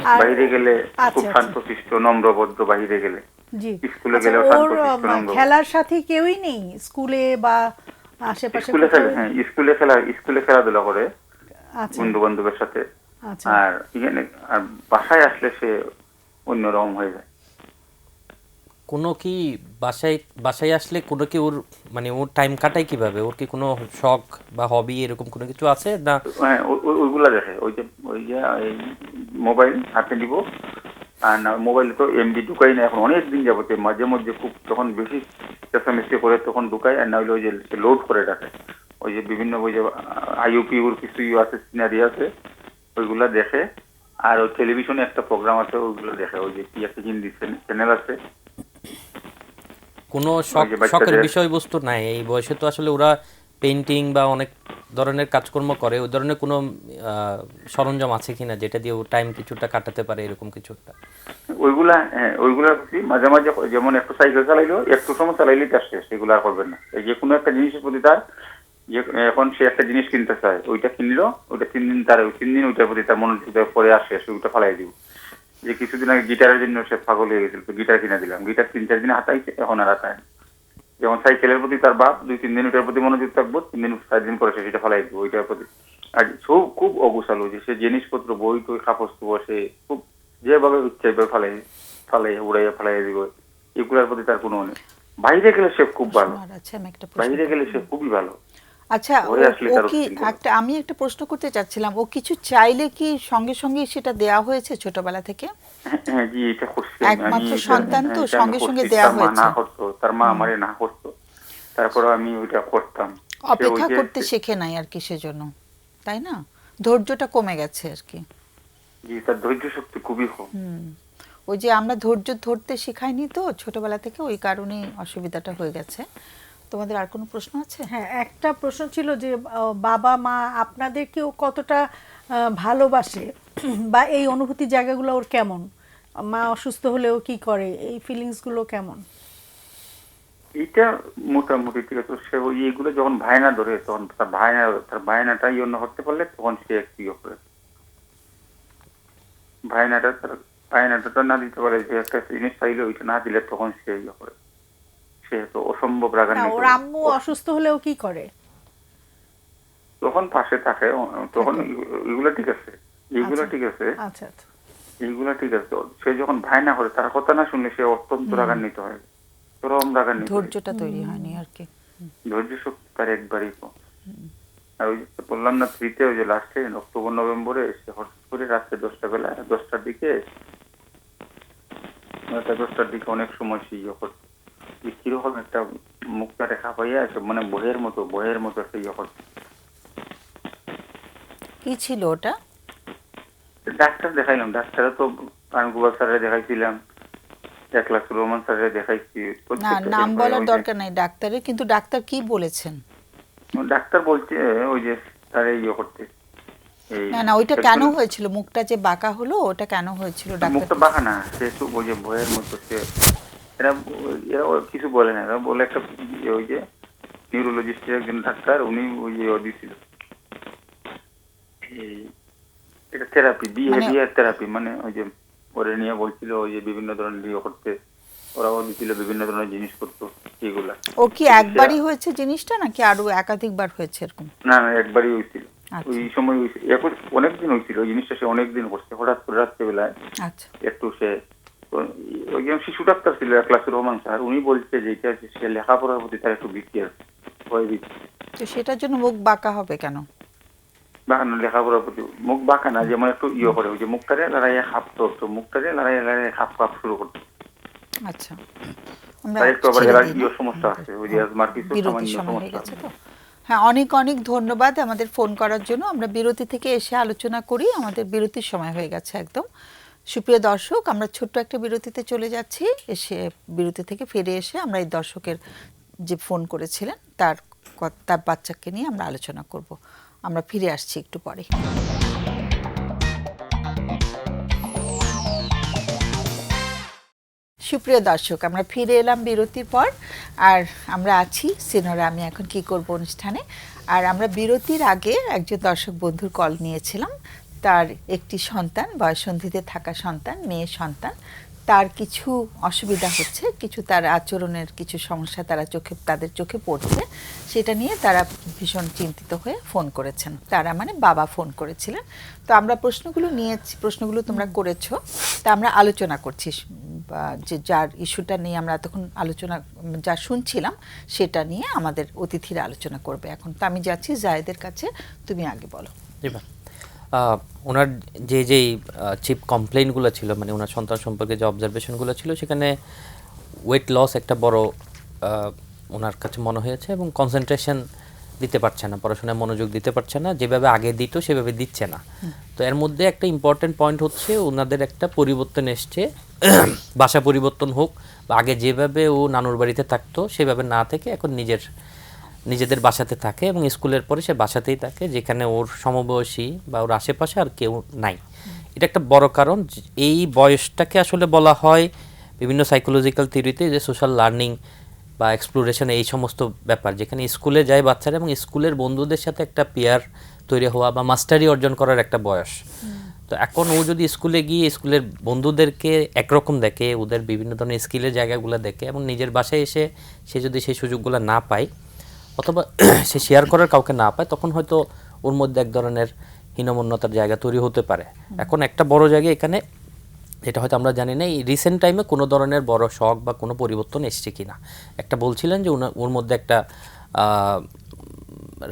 আর- বাইরে গেলে খুব আচ্ছা, শান্তশিষ্ট নম্রভদ্র, বাইরে গেলে। জি। স্কুলে আচ্ছা, গেলেও ওর শান্তশিষ্ট নম্র। খেলার সাথে কেউই নেই স্কুলে বা আশেপাশে স্কুলে কোথাও? খেলে, হ্যাঁ, স্কুলে খেলাধুলা করে আচ্ছা বন্ধু বান্ধবের সাথে, আচ্ছা আর এখানে আর বাসায় আসলে সে অন্যরকম হয়ে যায়। কোনো কি বাসায় আসলে কোনো কি ওর মানে ওর টাইম কাটায় কিভাবে? ওর কি কোনো শখ বা হবি এরকম কোনো কিছু আছে না? হ্যাঁ, ওইগুলা দেখে, ওই যে মোবাইল হাতে দিব, আর না মোবাইলে তো এমবি ঢুকাই না এখন, অনেক দিন যাবতে, মাঝে মধ্যে খুব যখন বেশি চেঁচামেচি করে তখন ঢুকাই, আর না হলে ওই যে লোড করে রাখে, ওই যে বিভিন্ন ওই যে আইইউপি ওর কিছু আছে, সিনারি আছে, ওইগুলা দেখে। আর ওই টেলিভিশনে একটা প্রোগ্রাম আছে, ওইগুলো দেখে, ওই যে কি একটা হিন্দি চ্যানেল আছে। কোনো ওই যে শখের বাচ্চাদের বিষয়বস্তু নাই এই বয়সে? তো আসলে ওরা পেইন্টিং বা অনেক ধরনের কাজকর্ম করে, ওই ধরনের কোনো সরঞ্জাম আছে কিনা যেটা দিয়ে ও টাইম কিছুটা কাটাতে পারে, এরকম কিছু একটা? ওইগুলা কি মাঝে মাঝে, যেমন একটু সাইকেল চালাইলো, একটু সময় চালাইলেই তার শেষ, এগুলো আর করবেন না। এই যে কোনো একটা জিনিসের প্রতি তার, যে এখন সে একটা জিনিস কিনতে চায়, ওইটা কিনলো, ওইটা 3 দিন, তার 3 দিন ওইটার প্রতি তার মনোযোগ পরে আর শেষ, ওইটা ফালাই দিব। যে কিছুদিন আগে গিটারের জন্য সে পাগল হয়ে গেছিল, তো গিটার কিনে দিলাম, গিটার 3-4 দিন হাতাইছে, এখন আর হাতায় না। যেমন সাইকেলের প্রতি তার বাপ 2-3 দিন ওইটার প্রতি মনোযোগ থাকবো, 3 দিন 4 দিন পরে সে সেটা ফালাই দিব ওইটার প্রতি। আর সব খুব অগুছালো, যে সে জিনিসপত্র, বই টই, কাপড় চোপড়, সে খুব যেভাবে ইচ্ছা এভাবে ফালাই উড়াইয়া ফালাই দিব, এগুলোর প্রতি তার কোনো নেই। বাইরে গেলে সে খুব ভালো, আর আচ্ছা, আমি একটা প্রশ্ন বাইরে করব। গেলে সে খুবই ভালো। আচ্ছা, ঘরে আসলে ও তার কি অস্থির করে। আমি একটা প্রশ্ন করতে চাচ্ছিলাম, ও কিছু চাইলে কি সঙ্গে সঙ্গে সেটা দেয়া হয়েছে ছোটবেলা থেকে? হ্যাঁ জি, এটা করছি একমাত্র সন্তান তো, এটা আমি সঙ্গে সঙ্গে করছি। দেয়া তার মা হয়েছে? না করতো, তার মা আমারে না করতো, তারপরে আমি ওইটা করতাম। অপেক্ষা ওই যে- করতে শেখে নাই আর কি, সেজন্য, তাই না? ধৈর্যটা কমে গেছে আর কি। জি, তার ধৈর্য শক্তি খুবই কম। ওই যে আমরা ধৈর্য ধরতে শেখাইনি তো ছোটবেলা থেকে, ওই কারণেই অসুবিধাটা হয়ে গেছে। তোমাদের আর কোনো প্রশ্ন আছে? হ্যাঁ, একটা প্রশ্ন ছিল যে বাবা মা আপনাদেরকেও কতটা ভালোবাসে, বা এই অনুভূতি জায়গাগুলো ওর কেমন, মা অসুস্থ হলেও কি করে, এই ফিলিংসগুলো কেমন? এটা মোটামুটি ঠিক আছে। সে ওই এগুলো যখন ভায়না ধরে, তখন তার ভায়নাটা অন্য হতে পারলে তখন সে একটু করে ভায়নাটা তো না দিতে পারে, যে একটা জিনিস চাইলে ওইটা না দিলে তখন সে করে, সে তো অসম্ভব না, রাগান্বিত ওর হয়। আম্মু অসুস্থ হলেও কি করে? তখন পাশে থাকে, তখন এগুলো ঠিক আছে, এগুলো আচ্ছা। ঠিক আছে, আচ্ছা আচ্ছা, এইগুলা ঠিক আছে। সে যখন ভায়না করে, তার কথা না শুনলে সে অত্যন্ত রাগান্বিত হয়, চরম রাগান্বিত হয়। ধৈর্যটা তৈরি হয়নি আর কি। ধৈর্য শক্তি তার একবারই কম। আর ওই যে বললাম না, 3-তে ওই যে লাস্টে অক্টোবর নভেম্বরে সে হঠাৎ করে রাত্রে 10টার দিকে, 9টা-10টার দিকে অনেক সময় সে করতো, কিরকম একটা মুখটা রেখা পাইয়া আছে, মানে বইয়ের মতো একটা করতো। কি ছিল ওটা? ডাক্তার দেখাইলাম, ডাক্তারে তো কানগুবা স্যারে দেখাইছিলাম, 1 লাখ রোমান স্যারে দেখাইছি। না, নাম বলার দরকার নাই ডাক্তারের, কিন্তু ডাক্তার কি বলেছেন? ডাক্তার বলছে ওই যে তারে করতে। না, ওইটা কেন হয়েছিল? মুখটা যে বাঁকা হলো, ওটা কেন হয়েছিল? মুখটা বাঁকা না, সে ওই যে বইয়ের মতো সে এরা এরা কিছু বলে না, এরা বলে একটা ওই যে নিউরোলজিস্টের একজন ডাক্তার, উনি ওই যে দিছিল এটা থেরাপি, বিহেভিয়ার থেরাপি, মানে ওই যে ওরে নিয়ে বলছিল ওই যে বিভিন্ন ধরনের করতে, ওরাও দিছিল বিভিন্ন ধরনের জিনিস করতো এগুলা। ও কি একবারই হয়েছে জিনিসটা নাকি আরো একাধিকবার হয়েছে এরকম? না না, একবারই হয়েছিল। আচ্ছা। ওই সময় হয়েছিল, এখন অনেকদিন হয়েছিল ওই জিনিসটা, সে অনেকদিন করছে। হঠাৎ করে রাত্রেবেলায় আচ্ছা। একটু সে ওই যে শিশু ডাক্তার ছিল ক্লাসের রহমান স্যার, উনি বলছে যে এটা সে লেখাপড়ার প্রতি তার একটু ভীতি আছে, ভয় ভীতি। তো সেটার জন্য মুখ বাঁকা হবে কেন? বাঁকানো লেখাপড়ার প্রতি মুখ বাঁকা না, যেমন একটু করে ওই যে মুখটারে লড়াইয়ে হাফ করতো, মুখটারে লড়াইয়ে হাফ কাপ শুরু করতো। আচ্ছা, আমরা তার একটু আবার ছেড়ে দিই না? অ্যালার্জির সমস্যা আছে, ওই যে আমার কিছু বিরতির সামান্য সময় হয়ে সমস্যা গেছে আছে। তো। হ্যাঁ, অনেক অনেক ধন্যবাদ আমাদের ফোন করার জন্য। আমরা বিরতি থেকে এসে আলোচনা করি, আমাদের বিরতির সময় হয়ে গেছে একদম। সুপ্রিয় দর্শক, আমরা ছোট্ট একটা বিরতিতে চলে যাচ্ছি। এসে বিরতি থেকে ফিরে এসে আমরা এই দর্শকের যে ফোন করেছিলেন তার বাচ্চাকে নিয়ে আমরা আলোচনা করব। আমরা ফিরে আসছি একটু পরে। সুপ্রিয় দর্শক, আমরা ফিরে এলাম বিরতির পর, আর আমরা আছি সিনোরা আমি এখন কি করব অনুষ্ঠানে। আর আমরা বিরতির আগে একজন দর্শক বন্ধুর কল নিয়েছিলাম। তার একটি সন্তান, বয়ঃসন্ধিতে থাকা সন্তান, মেয়ে সন্তান, তার কিছু অসুবিধা হচ্ছে, কিছু তার আচরণের কিছু সমস্যা তাদের চোখে পড়ছে, সেটা নিয়ে তারা ভীষণ চিন্তিত হয়ে ফোন করেছেন। তারা মানে বাবা ফোন করেছিলেন। তো আমরা প্রশ্নগুলো তোমরা করেছো, তা আমরা আলোচনা করছি যে যার ইস্যুটা নিয়ে আমরা তখন যা শুনছিলাম সেটা নিয়ে আমাদের অতিথিরা আলোচনা করবে এখন। তো আমি যাচ্ছি জায়েদের কাছে, তুমি আগে বলো। ওনার যেই চিপ কমপ্লেইনগুলো ছিল, মানে ওনার সন্তান সম্পর্কে যে অবজারভেশনগুলো ছিল, সেখানে ওয়েট লস একটা বড় ওনার কাছে মনে হয়েছে, এবং কনসেন্ট্রেশন দিতে পারছে না, পড়াশোনায় মনোযোগ দিতে পারছে না, যেভাবে আগে দিত সেভাবে দিচ্ছে না। তো এর মধ্যে একটা ইম্পর্টেন্ট পয়েন্ট হচ্ছে ওনাদের একটা পরিবর্তন এসছে, বাসা পরিবর্তন হোক, বা আগে যেভাবে ও নানুর বাড়িতে থাকতো সেভাবে না থেকে এখন নিজেদের বাসাতে থাকে, এবং স্কুলের পরে সে বাসাতেই থাকে, যেখানে ওর সমবয়সী বা ওর আশেপাশে আর কেউ নাই। এটা একটা বড় কারণ। এই বয়সটাকে আসলে বলা হয় বিভিন্ন সাইকোলজিক্যাল থিওরিতে যে সোশ্যাল লার্নিং বা এক্সপ্লোরেশন, এই সমস্ত ব্যাপার, যেখানে স্কুলে যায় বাচ্চারা এবং স্কুলের বন্ধুদের সাথে একটা পেয়ার তৈরি হওয়া বা মাস্টারি অর্জন করার একটা বয়স। তো এখন ও যদি স্কুলে গিয়ে স্কুলের বন্ধুদেরকে একরকম দেখে, ওদের বিভিন্ন ধরনের স্কিলের জায়গাগুলো দেখে, এবং নিজের বাসায় এসে সে যদি সেই সুযোগগুলো না পায় অথবা সে শেয়ার করার কাউকে না পায়, তখন হয়তো ওর মধ্যে এক ধরনের হীনমন্যতার জায়গা তৈরি হতে পারে। এখন একটা বড় জায়গা এখানে, এটা হয়তো আমরা জানি না এই রিসেন্ট টাইমে কোনো ধরনের বড় শখ বা কোনো পরিবর্তন এসছে কিনা। একটা বলছিলেন যে ওর মধ্যে একটা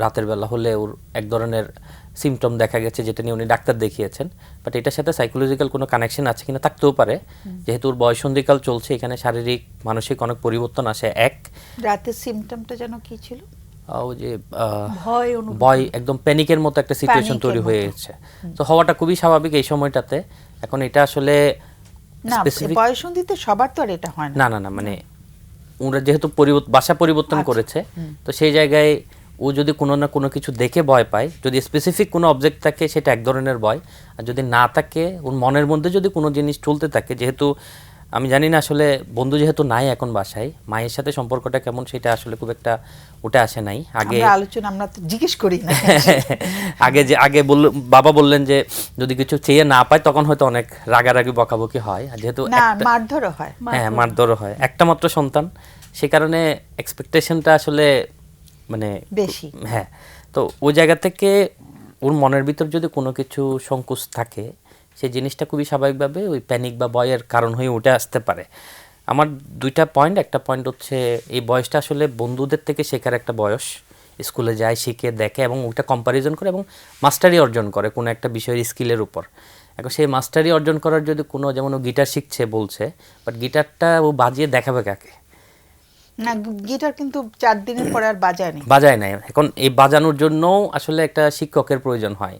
রাতের বেলা হলে ওর এক ধরনের সিমটম দেখা গেছে, যেটা নিয়ে উনি ডাক্তার দেখিয়েছেন, বাট এটার সাথে সাইকোলজিক্যাল কোনো কানেকশন আছে কিনা থাকতেও পারে। যেহেতু ওর বয়ঃসন্ধিকাল চলছে, এখানে শারীরিক মানসিক অনেক পরিবর্তন আসে। রাতের সিমটমটা যেন কি ছিল? ওই যে ভয়, ভয়, একদম প্যানিকের মতো একটা সিচুয়েশন তৈরি হয়ে গেছে। তো হওয়াটা খুবই স্বাভাবিক এই সময়টাতে। এখন এটা আসলে না, বয়ঃসন্ধিতে সবার তো আর এটা হয় না। না, মানে ওরা যেহেতু বাসা পরিবর্তন করেছে, তো সেই জায়গায় ও যদি কোনো না কোনো কিছু দেখে ভয় পায়, যদি স্পেসিফিক কোনো অবজেক্ট থাকে সেটা এক ধরনের ভয়, আর যদি না থাকে, ওর মনের মধ্যে যদি কোনো জিনিস চলতে থাকে, যেহেতু আমি জানি না আসলে বন্ধু যেহেতু নাই এখন বাসায়, মায়ের সাথে সম্পর্কটা কেমন সেটা আসলে খুব একটা উঠে আসে নাই। আগে আমরা তো জিজ্ঞেস করি না। আগে বাবা বললেন যে যদি কিছু চেয়ে না পায় তখন হয়তো অনেক রাগারাগি বকাবকি হয়, আর যেহেতু মারধরও হয়। হ্যাঁ, মারধরও হয়, একটা মাত্র সন্তান, সে কারণে এক্সপেকটেশনটা আসলে মানে বেশি। হ্যাঁ, তো ওই জায়গা থেকে ওর মনের ভিতর যদি কোনো কিছু সংকোচ থাকে, সেই জিনিসটা খুবই স্বাভাবিকভাবে ওই প্যানিক বা ভয়ের কারণ হয়ে উঠে আসতে পারে। আমার দুইটা পয়েন্ট, একটা পয়েন্ট হচ্ছে এই বয়সটা আসলে বন্ধুদের থেকে শেখার একটা বয়স। স্কুলে যায়, শিখে, দেখে এবং ওটা কম্প্যারিজন করে এবং মাস্টারি অর্জন করে কোনো একটা বিষয়ের স্কিলের উপর। এখন সেই মাস্টারি অর্জন করার যদি কোনো, যেমন ও গিটার শিখছে বলছে, বাট গিটারটা ও বাজিয়ে দেখাবে কাকে? না, গিটার কিন্তু 4 দিনের পরে আর বাজায় নাই। এখন এই বাজানোর জন্য আসলে একটা শিক্ষকের প্রয়োজন হয়,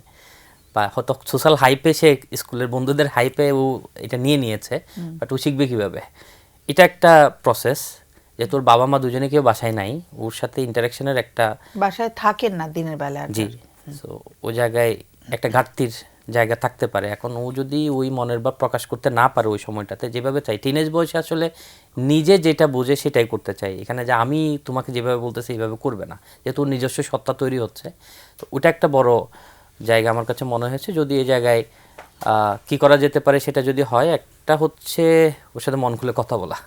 বা হয়তো সোশ্যাল হাইপে সে স্কুলের বন্ধুদের হাইপে ও এটা নিয়েছে, বাট ও শিখবে কীভাবে? এটা একটা প্রসেস। যে তোর বাবা মা দুজনে কেউ বাসায় নাই, ওর সাথে ইন্টারাকশনের একটা, বাসায় থাকেন না দিনের বেলা। জি, সো ওই জায়গায় একটা ঘাটতির জায়গা থাকতে পারে। এখন ও যদি ওই মনের ভাব প্রকাশ করতে না পারে ওই সময়টাতে, যেভাবে চাই, টিনেজ বয়সে আসলে নিজে যেটা বোঝে সেটাই করতে চাই। এখানে যে আমি তোমাকে যেভাবে বলতেছি এইভাবে করবে না, যেহেতু ওর নিজস্ব সত্তা তৈরি হচ্ছে, তো ওটা একটা বড় জায়গা আমার কাছে মনে হয়েছে। যদি এই জায়গায় কি করা যেতে পারে সেটা যদি হয়, একটা হচ্ছে ওর সাথে মন খুলে কথা বলা।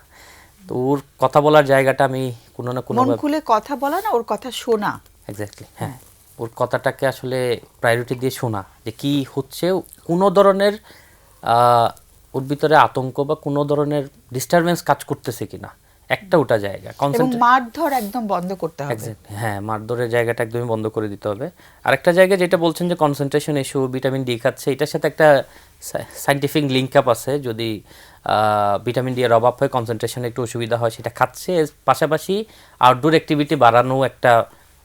তো ওর কথা বলার জায়গাটা আমি কোনো না কোনো মন খুলে কথা বলা না, ওর কথা শোনা। এক্স্যাক্টলি, হ্যাঁ, ওর কথাটাকে আসলে প্রায়োরিটি দিয়ে শোনা, যে কি হচ্ছে, কোনো ধরনের ওর ভিতরে আতঙ্ক বা কোনো ধরনের ডিস্টারবেন্স কাজ করতেছে কিনা, একটা ওটা জায়গা এবং কনসেন্ট্রেট। মারধর একদম বন্ধ করতে হবে। এক্স্যাক্টলি, হ্যাঁ, মারধরের জায়গাটা একদমই বন্ধ করে দিতে হবে। আরেকটা জায়গা যেটা বলছেন যে কনসেন্ট্রেশন ইস্যু, ভিটামিন ডি খাচ্ছে, এটার সাথে একটা সাইন্টিফিক লিঙ্ক আপ আছে। যদি ভিটামিন ডি এর অভাব হয়, কনসেন্ট্রেশনে একটু অসুবিধা হয়, সেটা খাচ্ছে। এর পাশাপাশি আউটডোর অ্যাক্টিভিটি বাড়ানো একটা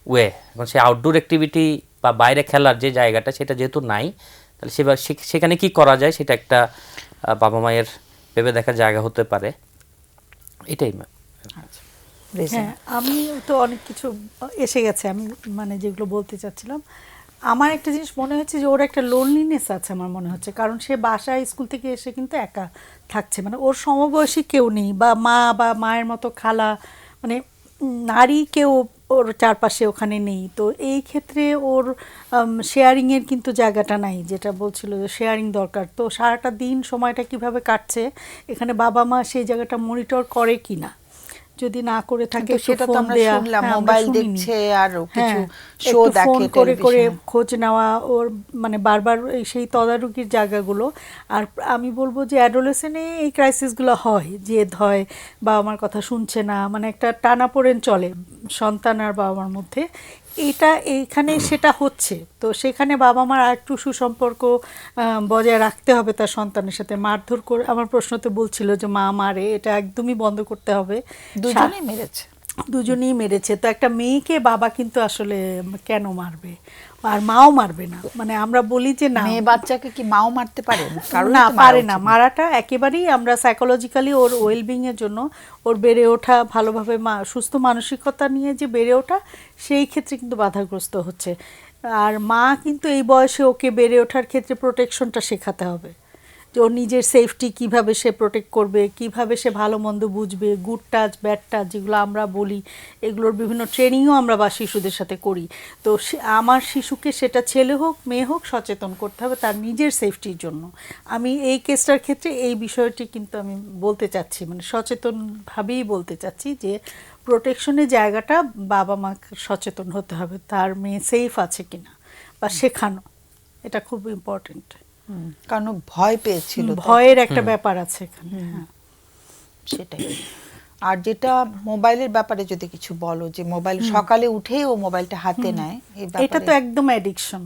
ওয়ে। এখন সেই আউটডোর অ্যাক্টিভিটি বা বাইরে খেলার যে জায়গাটা, সেটা যেহেতু নাই, তাহলে সেখানে কি করা যায় সেটা একটা বাবা মায়ের ভেবে দেখার জায়গা হতে পারে। এটাই ম্যাম। রেজিনা। হ্যাঁ, আমি তো অনেক কিছু এসে গেছে, আমি মানে যেগুলো বলতে চাচ্ছিলাম। আমার একটা জিনিস মনে হচ্ছে যে ওর একটা লোনলিনেস আছে আমার মনে হচ্ছে, কারণ সে বাসায় স্কুল থেকে এসে কিন্তু একা থাকছে, মানে ওর সমবয়সী কেউ নেই, বা মা বা মায়ের মতো খালা, মানে নারী কেউ ওর চারপাশে ওখানে নেই। তো এই ক্ষেত্রে ওর শেয়ারিংয়ের কিন্তু জায়গাটা নাই, যেটা বলছিল যে শেয়ারিং দরকার। তো সারাটা দিন সময়টা কিভাবে কাটছে, এখানে বাবা মা সেই জায়গাটা মনিটর করে কি না, যদি না করে থাকে কিন্তু সেটা তো আমরা শুনলাম, আমরা মোবাইল শুনিনি। দেখছে আর কিছু হ্যাঁ, শো একটু ফোন দেখে করে করে টেলিভিশনে। খোঁজ নেওয়া, ওর মানে বারবার সেই তদারকির জায়গাগুলো। আর আমি বলবো যে অ্যাডোলেসেন্টে এই ক্রাইসিসগুলো হয়, জেদ হয়, বাবা মার কথা শুনছে না, মানে একটা টানাপোড়েন চলে সন্তান আর বাবা মার মধ্যে। এইখানে সেটা হচ্ছে। তো সেখানে বাবা মার আর একটু সুসম্পর্ক বজায় রাখতে হবে তার সন্তানের সাথে। মারধর করে, আমার প্রশ্নতে বলছিল যে মা মারে, এটা একদমই বন্ধ করতে হবে। দুজনেই মেরেছে। দুজনেই মেরেছে। তো একটা মেয়েকে বাবা কিন্তু আসলে কেন মারবে, আর মাও মারবে না। মানে আমরা বলি যে না, মেয়ে বাচ্চাকে কি মাও মারতে পারে? কারণ না, পারে না। মারাটা একেবারেই, আমরা সাইকোলজিক্যালি ওর ওয়েলবিং এর জন্য, ওর বেড়ে ওঠা ভালোভাবে, সুস্থ মানসিকতা নিয়ে যে বেড়ে ওঠা, সেই ক্ষেত্রে কিন্তু বাধাগ্রস্ত হচ্ছে। আর মা কিন্তু এই বয়সে ওকে বেড়ে ওঠার ক্ষেত্রে প্রোটেকশনটা শেখাতে হবে, যে ওর নিজের সেফটি কিভাবে সে প্রোটেক্ট করবে, কিভাবে সে ভালো মন্দ বুঝবে, গুড টাচ ব্যাড টাচ যেগুলো আমরা বলি, এগুলোর বিভিন্ন ট্রেনিংও আমরা বা শিশুদের সাথে করি। তো আমার শিশুকে, সেটা ছেলে হোক মেয়ে হোক, সচেতন করতে হবে তার নিজের সেফটির জন্য। আমি এই কেসটার ক্ষেত্রে এই বিষয়টি কিন্তু আমি বলতে চাচ্ছি, মানে সচেতনভাবেই বলতে চাচ্ছি যে প্রোটেকশনের জায়গাটা বাবা মা সচেতন হতে হবে, তার মেয়ে সেফ আছে কিনা, বা শেখানো, এটা খুব ইম্পর্টেন্ট। কারণ ও ভয় পেয়েছিল, তাই তো? ভয়ের একটা ব্যাপার আছে এখানে। হ্যাঁ, সেটাই। আর যেটা মোবাইলের ব্যাপারে যদি কিছু বলো, যে মোবাইল সকালে উঠেই ও মোবাইলটা হাতে নেয়, এই এটা ব্যাপারে তো একদম অ্যাডিকশন।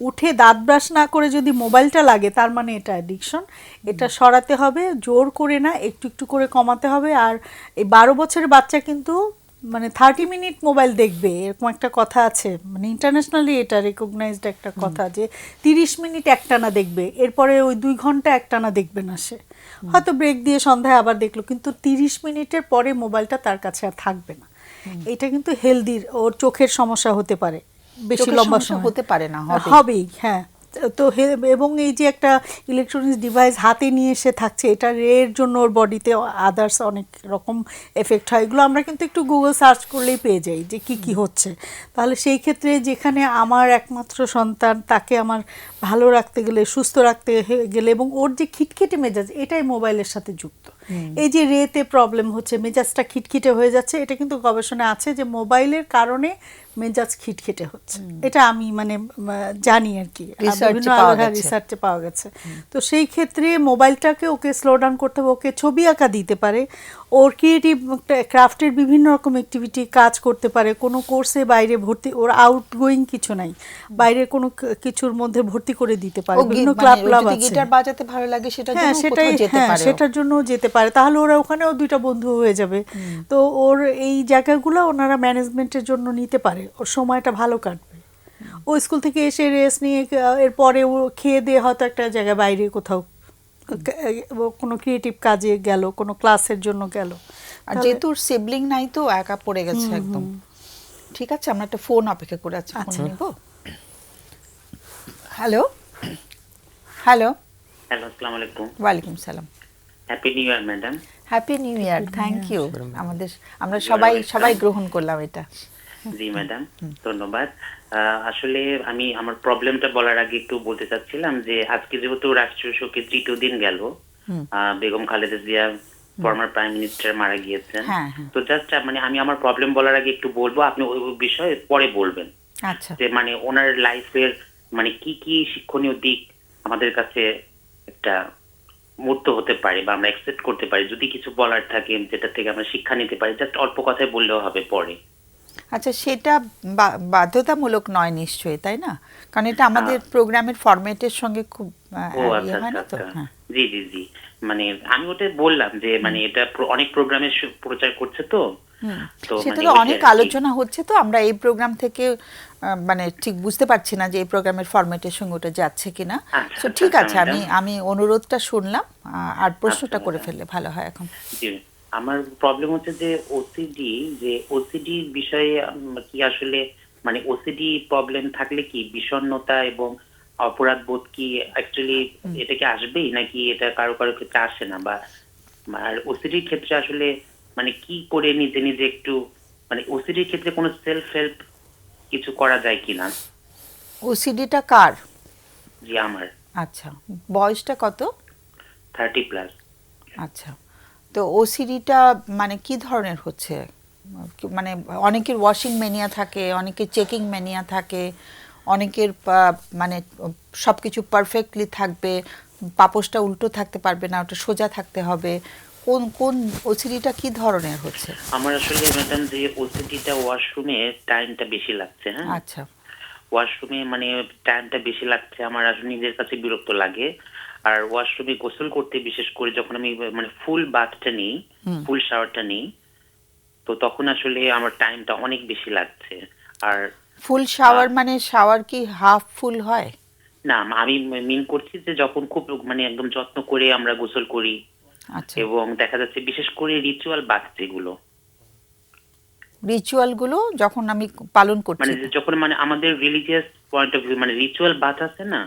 উঠে দাঁত ব্রাশ না করে যদি মোবাইলটা লাগে, তার মানে এটা অ্যাডিকশন। এটা সরাতে হবে, জোর করে না, একটু একটু করে কমাতে হবে। আর এই 12 বছরের বাচ্চা কিন্তু মানে 30 মিনিট মোবাইল দেখবে, এরকম একটা কথা আছে, মানে ইন্টারন্যাশনালি এটা রেকগনাইজড একটা কথা, যে 30 মিনিট একটানা দেখবে, এরপরে ওই 2 ঘন্টা একটানা দেখবে না সে, হয়তো ব্রেক দিয়ে সন্ধ্যায় আবার দেখলো, কিন্তু 30 মিনিটের পরে মোবাইলটা তার কাছে আর থাকবে না। এটা কিন্তু হেলদির, ওর চোখের সমস্যা হতে পারে বেশি চোখের লম্বা সমস্যা সময় হতে পারে না, হবেই। হ্যাঁ, তো এবং এই যে একটা ইলেকট্রনিক্স ডিভাইস হাতে নিয়ে এসে থাকছে, এটা এর জন্য ওর বডিতে আদার্স অনেক রকম এফেক্ট হয়। এগুলো আমরা কিন্তু একটু গুগল সার্চ করলেই পেয়ে যাই যে কি কি হচ্ছে। তাহলে সেই ক্ষেত্রে যেখানে আমার একমাত্র সন্তান, তাকে আমার ভালো রাখতে গেলে, সুস্থ রাখতে গেলে, এবং ওর যে খিটখিটে মেজাজ, এটাই মোবাইলের সাথে যুক্ত। এই যে রেতে প্রবলেম হচ্ছে, মেজাজটা খিটখিটে হয়ে যাচ্ছে, এটা কিন্তু গবেষণায় আছে যে মোবাইলের কারণে মেজাজ খিটখিটে হচ্ছে। এটা আমি মানে জানি আর কি, রিসার্চে পাওয়া গেছে। তো সেই ক্ষেত্রে মোবাইলটাকে ওকে স্লো ডাউন করতে হবে। ওকে ছবি আঁকা দিতে পারে, ওর ক্রিয়েটিভ ক্রাফটের বিভিন্ন রকম অ্যাক্টিভিটি কাজ করতে পারে। কোনো কোর্সে বাইরে ভর্তি, ওর আউটগোয়িং কিছু নাই, বাইরে কোনো কিছুর মধ্যে ভর্তি করে দিতে পারে। বিভিন্ন ক্লাব আছে, গিটার বাজাতে ভালো লাগে, সেটার জন্য সেটাই, যেতে পারে, সেটার জন্য যেতে পারে। তাহলে ওরা ওখানেও 2টা বন্ধু হয়ে যাবে। তো ওর এই জায়গাগুলো ওনারা ম্যানেজমেন্টের জন্য নিতে পারে, ওর সময়টা ভালো কাটবে। ও স্কুল থেকে এসে রেস্ট নিয়ে, এরপরে ও খেয়ে দিয়ে হয়তো একটা জায়গায় বাইরে কোথাও কোনো ক্রিয়েটিভ কাজে গেল, কোনো ক্লাসের জন্য গেল। আর যেহেতু ওর সিবলিং নাই, তো একা পড়ে গেছে একদম। ঠিক আছে, আমরা একটা ফোন অপেক্ষা করে আছি, ফোন নিব। হ্যালো, হ্যালো, হ্যালো, আসসালামু আলাইকুম। ওয়ালাইকুম সালাম। Happy new year madam. Happy new year, thank you. আমরা You are সবাই welcome. গ্রহণ করলাম এটা। জি ম্যাডাম, ধন্যবাদ। আসলে আমি আমার প্রবলেমটা বলার আগে একটু বলতে চাচ্ছিলাম যে আজকে যেহেতু রাষ্ট্রীয় শোকের 3য় দিন গেল, Begum Khaleda Zia former prime minister মারা গিয়েছেন। হ্যাঁ, হ্যাঁ। তো জাস্ট মানে আমি আমার প্রবলেম বলার আগে একটু বলবো, আপনি ওই বিষয়ে পরে বলবেন। আচ্ছা, যে মানে ওনার লাইফের মানে কি কি শিক্ষণীয় দিক আমাদের কাছে একটা মূর্ত হতে পারে বা আমরা এক্সপেক্ট করতে পারি, যদি কিছু বলার থাকে যেটা থেকে আমরা শিক্ষা নিতে পারি, জাস্ট অল্প কথায় বললেও হবে পরে। আচ্ছা, সেটা বাধ্যতামূলক নয় নিশ্চয়ই, তাই না? কারণ এটা আমাদের প্রোগ্রামের ফরম্যাটের সঙ্গে খুব ও ইয়ে আচ্ছা হয় আচ্ছা না তো। আচ্ছা, হ্যাঁ, জি জি জি। মানে আমি ওটা বললাম যে মানে এটা অনেক প্রোগ্রামে প্রচার করছে তো, তো সেটা মানে তো ওইটা অনেক আর কি। আলোচনা হচ্ছে, তো আমরা এই প্রোগ্রাম থেকে মানে ঠিক বুঝতে পারছি না যে এই প্রোগ্রামের ফরম্যাটের সঙ্গে ওটা যাচ্ছে কিনা। আচ্ছা, তো আচ্ছা, ঠিক আচ্ছা, আছে, আমি ম্যাডাম। আমি অনুরোধটা শুনলাম, আর প্রশ্নটা আচ্ছা, করে ম্যাডাম। ফেললে ভালো হয় এখন। জি, আমার প্রবলেম হচ্ছে যে ওসিডি বিষয়ে কি আসলে মানে ওসিডি প্রবলেম থাকলে কি বিষণ্ণতা এবং অপরাধ বোধ কি অ্যাকচুয়ালি এটা কি আসবেই, নাকি এটা কারো কারো ক্ষেত্রে আসে না, বা আর ওসিডির ক্ষেত্রে আসলে মানে কি করে নিজে নিজে একটু মানে ওসিডির ক্ষেত্রে কোনো সেলফ হেল্প কিছু করা যায় কিনা? ওসিডিটা কার? জি আমার আচ্ছা, বয়সটা কত? 30+। আচ্ছা, তো ওসিডিটা মানে কি ধরনের হচ্ছে? মানে অনেকের ওয়াশিং ম্যানিয়া থাকে, অনেকের চেকিং ম্যানিয়া থাকে, অনেকের মানে সব কিছু পারফেক্টলি থাকবে, পাপোশটা উল্টো থাকতে পারবে না, ওটা সোজা থাকতে হবে। কোন কোন ওসিডিটা কি ধরনের হচ্ছে? আমার আসলে ম্যাডাম যে ওসিডিটা ওয়াশরুমে টাইমটা বেশি লাগছে, হ্যাঁ আচ্ছা, ওয়াশরুমে মানে টাইমটা বেশি লাগছে, আমার আসলে নিজের কাছে বিরক্ত লাগে। আর ওয়াশরুমে গোসল করতে বিশেষ করে যখন আমি মানে ফুল বাথটা নিই, ফুল শাওয়ারটা নিই, তো তখন আসলে আমার টাইমটা অনেক বেশি লাগছে। আর ফুল শাওয়ার মানে শাওয়ার কি হাফ ফুল হয়? না, আমি মিন করছি যে যখন খুব মানে একদম যত্ন করে আমরা গোসল করি, আচ্ছা, এবং দেখা যাচ্ছে বিশেষ করে রিচুয়াল বাথ যেগুলো, রিচুয়ালগুলো যখন আমি পালন করছি, মানে যে যখন মানে আমাদের রিলিজিয়াস পয়েন্ট অফ ভিউ মানে রিচুয়াল বাথ আছে না।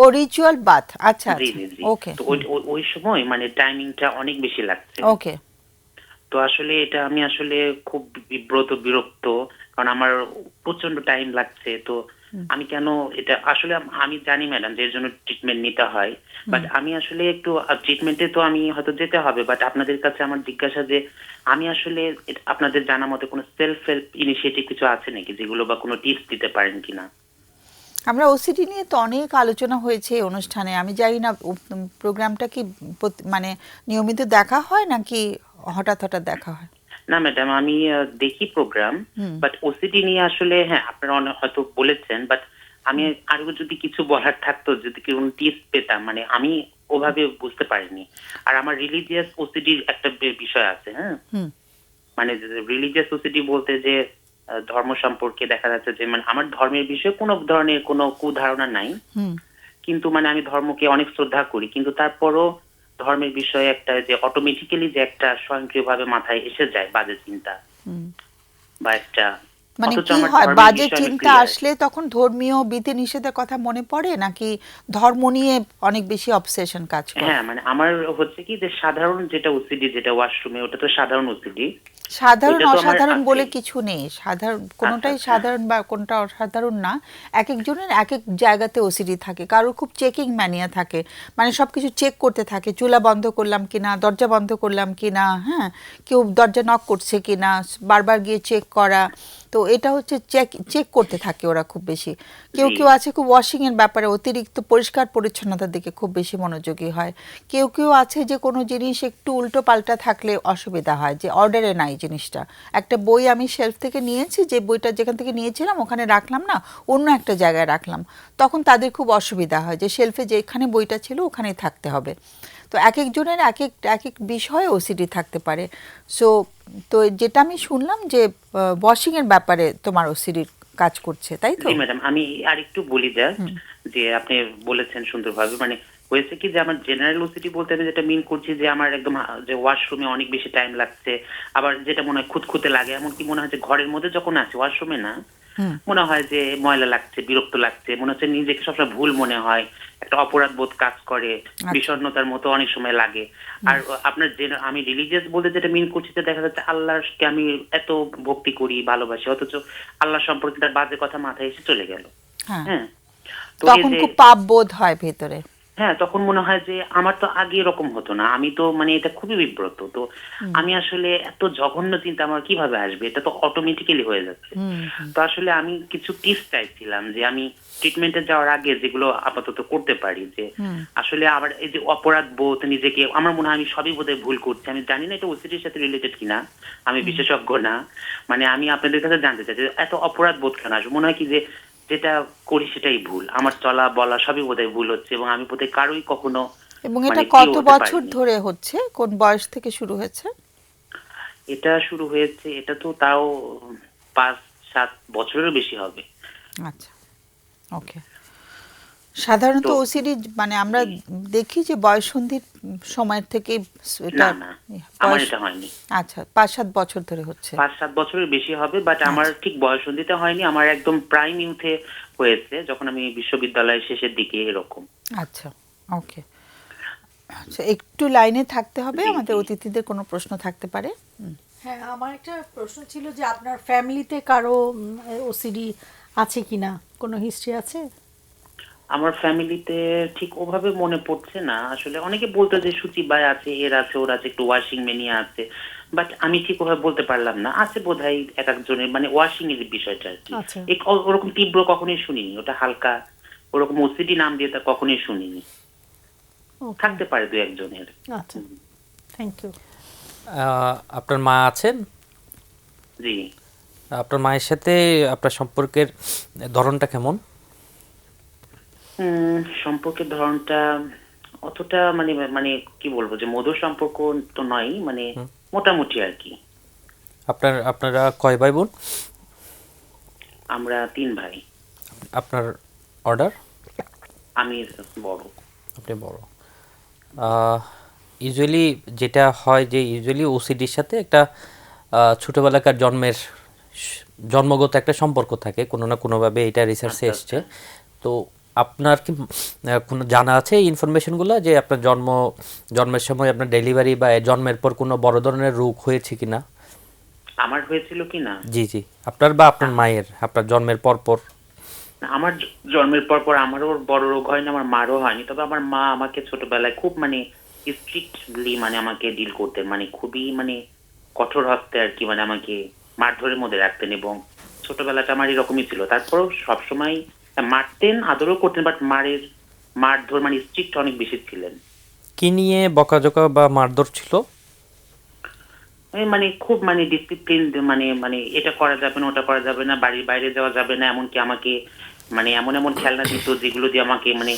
ও রিচুয়াল বাথ, আচ্ছা জি আচ্ছা, জি জি। ওকে, তো ওই সময় মানে টাইমিংটা অনেক বেশি লাগছে। ওকে। তো আসলে এটা আমি আসলে খুব বিরক্ত, কারণ আমার প্রচন্ড টাইম লাগছে। তো আমি কেন এটা আসলে আমি জানি ম্যাডাম যে এর জন্য ট্রিটমেন্ট নিতে হয়, বাট আমি আসলে একটু ট্রিটমেন্টে তো আমি হয়তো যেতে হবে, বাট আপনাদের কাছে আমার জিজ্ঞাসা যে আমি আসলে আপনাদের জানা মতে কোনো সেলফ হেল্প ইনিশিয়েটিভ কিছু আছে নাকি, যেগুলো বা কোনো টিপস দিতে পারেন কিনা? আমরা ওসিডি নিয়ে তো অনেক আলোচনা হয়েছে এই অনুষ্ঠানে। আমি জানি না প্রোগ্রামটা কি মানে নিয়মিত দেখা হয় নাকি হঠাৎ হঠাৎ দেখা হয়? না ম্যাডাম, আমি দেখি প্রোগ্রাম, বাট ওসিডি নিয়ে আসলে হ্যাঁ আপনারা হয়তো বলেছেন, বাট আমি আরো যদি কিছু বলার থাকতো, যদি কোনো টিপস পেতাম, মানে আমি ওভাবে বুঝতে পারিনি। আর আমার রিলিজিয়াস ওসিডির একটা বিষয় আছে, হ্যাঁ মানে রিলিজিয়াস ওসিডি বলতে যে ধর্ম সম্পর্কে দেখা যাচ্ছে যে মানে আমার ধর্মের বিষয়ে কোনো ধরনের কোনো কুধারণা নাই, কিন্তু মানে আমি ধর্মকে অনেক শ্রদ্ধা করি, কিন্তু তারপরও ধর্মের বিষয়ে একটা যে অটোমেটিক্যালি যে একটা স্বয়ংক্রিয়ভাবে মাথায় এসে যায় বাজে চিন্তা বা একটা, মানে অথচ কি আমার হয়, ধর্মের বাজে বিষয়ে আমি চিন্তা clear। আসলে তখন ধর্মীয় বিধি নিষেধের কথা মনে পড়ে নাকি ধর্ম নিয়ে অনেক বেশি অবসেশন কাজ করে? হ্যাঁ মানে আমার হচ্ছে কি যে সাধারণ যেটা ওসিডি, যেটা ওয়াশরুমে, ওটা তো সাধারণ ওসিডি। সাধারণ ওইটা তো আমার অসাধারণ বলে আছেই। কিছু নেই, সাধারণ কোনোটাই আচ্ছা। সাধারণ বা কোনটা অসাধারণ না। এক একজনের এক এক জায়গাতে ওসিডি থাকে, কারোর খুব চেকিং ম্যানিয়া থাকে, মানে সব কিছু চেক করতে থাকে, চুলা বন্ধ করলাম কিনা, দরজা বন্ধ করলাম কিনা, হ্যাঁ, কেউ দরজা নক করছে কিনা, বারবার গিয়ে চেক করা। তো এটা হচ্ছে চেক করতে থাকে ওরা খুব বেশি। কেউ জি। কেউ আছে খুব ওয়াশিং এর ব্যাপারে অতিরিক্ত পরিষ্কার পরিচ্ছন্নতার দিকে খুব বেশি মনোযোগী হয়। কেউ কেউ আছে যে কোনো জিনিস একটু উল্টো পাল্টা থাকলে অসুবিধা হয়, যে অর্ডারে নাই জিনিসটা। একটা বই আমি শেলফ থেকে নিয়েছি, যে বইটা যেখান থেকে নিয়েছিলাম ওখানে রাখলাম না, অন্য একটা জায়গায় রাখলাম, তখন তাদের খুব অসুবিধা হয় যে শেলফে যেখানে বইটা ছিল ওখানেই থাকতে হবে। তো এক একজনের এক এক বিষয়ে ওসিডি থাকতে পারে। সো তো যেটা আমি শুনলাম যে ওয়াশিং এর ব্যাপারে তোমার ওসিডি কাজ করছে, তাই তো? জি ম্যাডাম, আমি আর একটু বলি জাস্ট, যে আপনি বলেছেন সুন্দরভাবে, মানে হয়েছে কি যে আমার জেনারেল ওসিডি বলতে আমি যেটা মিন করছি যে আমার একদম যে ওয়াশরুমে অনেক বেশি টাইম লাগছে, আবার যেটা মনে হয় খুঁতখুঁতে লাগে, এমনকি মনে হয় যে ঘরের মধ্যে যখন আছে ওয়াশরুমে না, মনে হয় যে ময়লা লাগছে, বিরক্ত লাগছে, মনে হচ্ছে নিজেকে সবসময় ভুল মনে হয়, একটা অপরাধ বোধ কাজ করে, বিষণ্ণতার মতো অনেক সময় লাগে। আর আপনার যে আমি রিলিজিয়াস বলতে যেটা মিন করছি, যে দেখা যাচ্ছে আল্লাহকে আমি এত ভক্তি করি, ভালোবাসি, অথচ আল্লাহ সম্পর্কে তার বাজে কথা মাথায় এসে চলে গেল। হ্যাঁ, হ্যাঁ, তো এই তখন যে খুব পাপ বোধ হয় ভেতরে। হ্যাঁ, তখন মনে হয় যে আমার তো আগে এরকম হতো না, আমি তো মানে এটা খুবই বিব্রত, তো আমি আসলে এত জঘন্য চিন্তা আমার কিভাবে আসবে, এটা তো অটোমেটিক্যালি হয়ে যাচ্ছে। তো আসলে আমি কিছু টিপস চাইছিলাম যে আমি ট্রিটমেন্টে যাওয়ার আগে যেগুলো আপাতত করতে পারি, যে আসলে আমার এই যে অপরাধ বোধ, নিজেকে আমার মনে হয় আমি সবই বোধহয় ভুল করছি, আমি জানি না এটা ওসিডির সাথে রিলেটেড কিনা, আমি বিশেষজ্ঞ না, মানে আমি আপনাদের কাছে জানতে চাই যে এত অপরাধ বোধ কেন আসবে, মনে হয় কি যে যেটা করি সেটাই ভুল, আমার চলা বলা সবই বোধহয় ভুল হচ্ছে, এবং আমি বোধহয় কারোই কখনো এবং এটা মানে কত প্রিয় হতে বছর পারিনি। ধরে হচ্ছে, কোন বয়স থেকে শুরু হয়েছে? এটা শুরু হয়েছে, এটা তো তাও 5-7 বছরেরও বেশি হবে। আচ্ছা, ওকে। সাধারণত তো ওসিডি মানে আমরা দেখি যে বয়ঃসন্ধির সময়ের থেকে এটা না না, আমার বয়স, এটা হয়নি। আচ্ছা 5-7 বছর ধরে হচ্ছে। 5-7 বছরের বেশি হবে, বাট আমার ঠিক বয়ঃসন্ধিতে হয়নি, আমার একদম প্রাইম ইউথে হয়েছে, যখন আমি বিশ্ববিদ্যালয়ের শেষের দিকে এরকম। আচ্ছা, ওকে। আচ্ছা, একটু লাইনে থাকতে হবে, জি, আমাদের জি। অতিথিদের কোনো প্রশ্ন থাকতে পারে। হ্যাঁ, আমার একটা প্রশ্ন ছিল যে আপনার ফ্যামিলিতে কারো ওসিডি আছে কিনা, কোনো হিস্ট্রি আছে? আমার ফ্যামিলিতে ঠিক ওভাবে মনে পড়ছে না আসলে, অনেকে বলতো যে সুচিবাই আছে, এর আছে, ওর আছে, একটু ওয়াশিং মেনিয়া আছে, বাট আমি ঠিক ওভাবে বলতে পারলাম না, আছে বোধহয় এক একজনের, মানে ওয়াশিং এর বিষয়টা আর কি। আচ্ছা। ওরকম তীব্র কখনোই শুনিনি, ওটা হালকা, ওরকম ওসিডি নাম দিয়ে তা কখনোই শুনিনি, ওকে, থাকতে পারে দু একজনের। আচ্ছা, থ্যাংক ইউ। আপনার মা আছেন? জি, আপনার মায়ের সাথে আপনার সম্পর্কের ধরনটা কেমন? সম্পর্কের ধরনটা অতটা মানে মানে কি বলবো, যে মধুর সম্পর্ক তো নয়, মানে মোটামুটি আর কি। আপনারা কয় ভাই বোন? আমরা 3 ভাই, আপনার অর্ডার? আমি বড়। আপনি বড়। ইউজুয়ালি যেটা হয় যে ইউজুয়ালি ওসিডির সাথে একটা ছোটোবেলাকার জন্মগত একটা সম্পর্ক থাকে, কোনো না কোনোভাবে এটা রিসার্চে আচ্ছা, এসছে। তো আপনার কি কোনো জানা আছে এই ইনফরমেশনগুলো, যে আপনার জন্মের সময় আপনার ডেলিভারি বা জন্মের পর কোনো বড় ধরনের রোগ হয়েছে কিনা? আমার হয়েছিল কি না? জি জি, আপনার বা আপনার মায়ের, আপনার জন্মের পর পর। আমার জন্মের পর পর আমারও বড় রোগ হয়নি, আমার মারও হয়নি, তবে আমার মা আমাকে ছোটবেলায় খুব মানে স্ট্রিক্টলি মানে আমাকে ডিল করতেন, মানে খুবই মানে কঠোর হস্তে আর কি, মানে আমাকে মারধরের মধ্যে রাখতেন, এবং ছোটবেলাটা আমার এরকমই ছিল। তারপরেও সবসময় মারতেন, আদরও করতেন, বাট মারধর মানে স্ট্রিক্ট অনেক বেশি ছিলেন। কি নিয়ে বকাঝকা বা মারধর ছিল? মানে খুব মানে ডিসিপ্লিন, মানে মানে এটা করা যাবে না, ওটা করা যাবে না, বাড়ির বাইরে যাওয়া যাবে না, এমনকি আমাকে মানে এমন এমন খেলনা দিত যেগুলো দিয়ে আমাকে মানে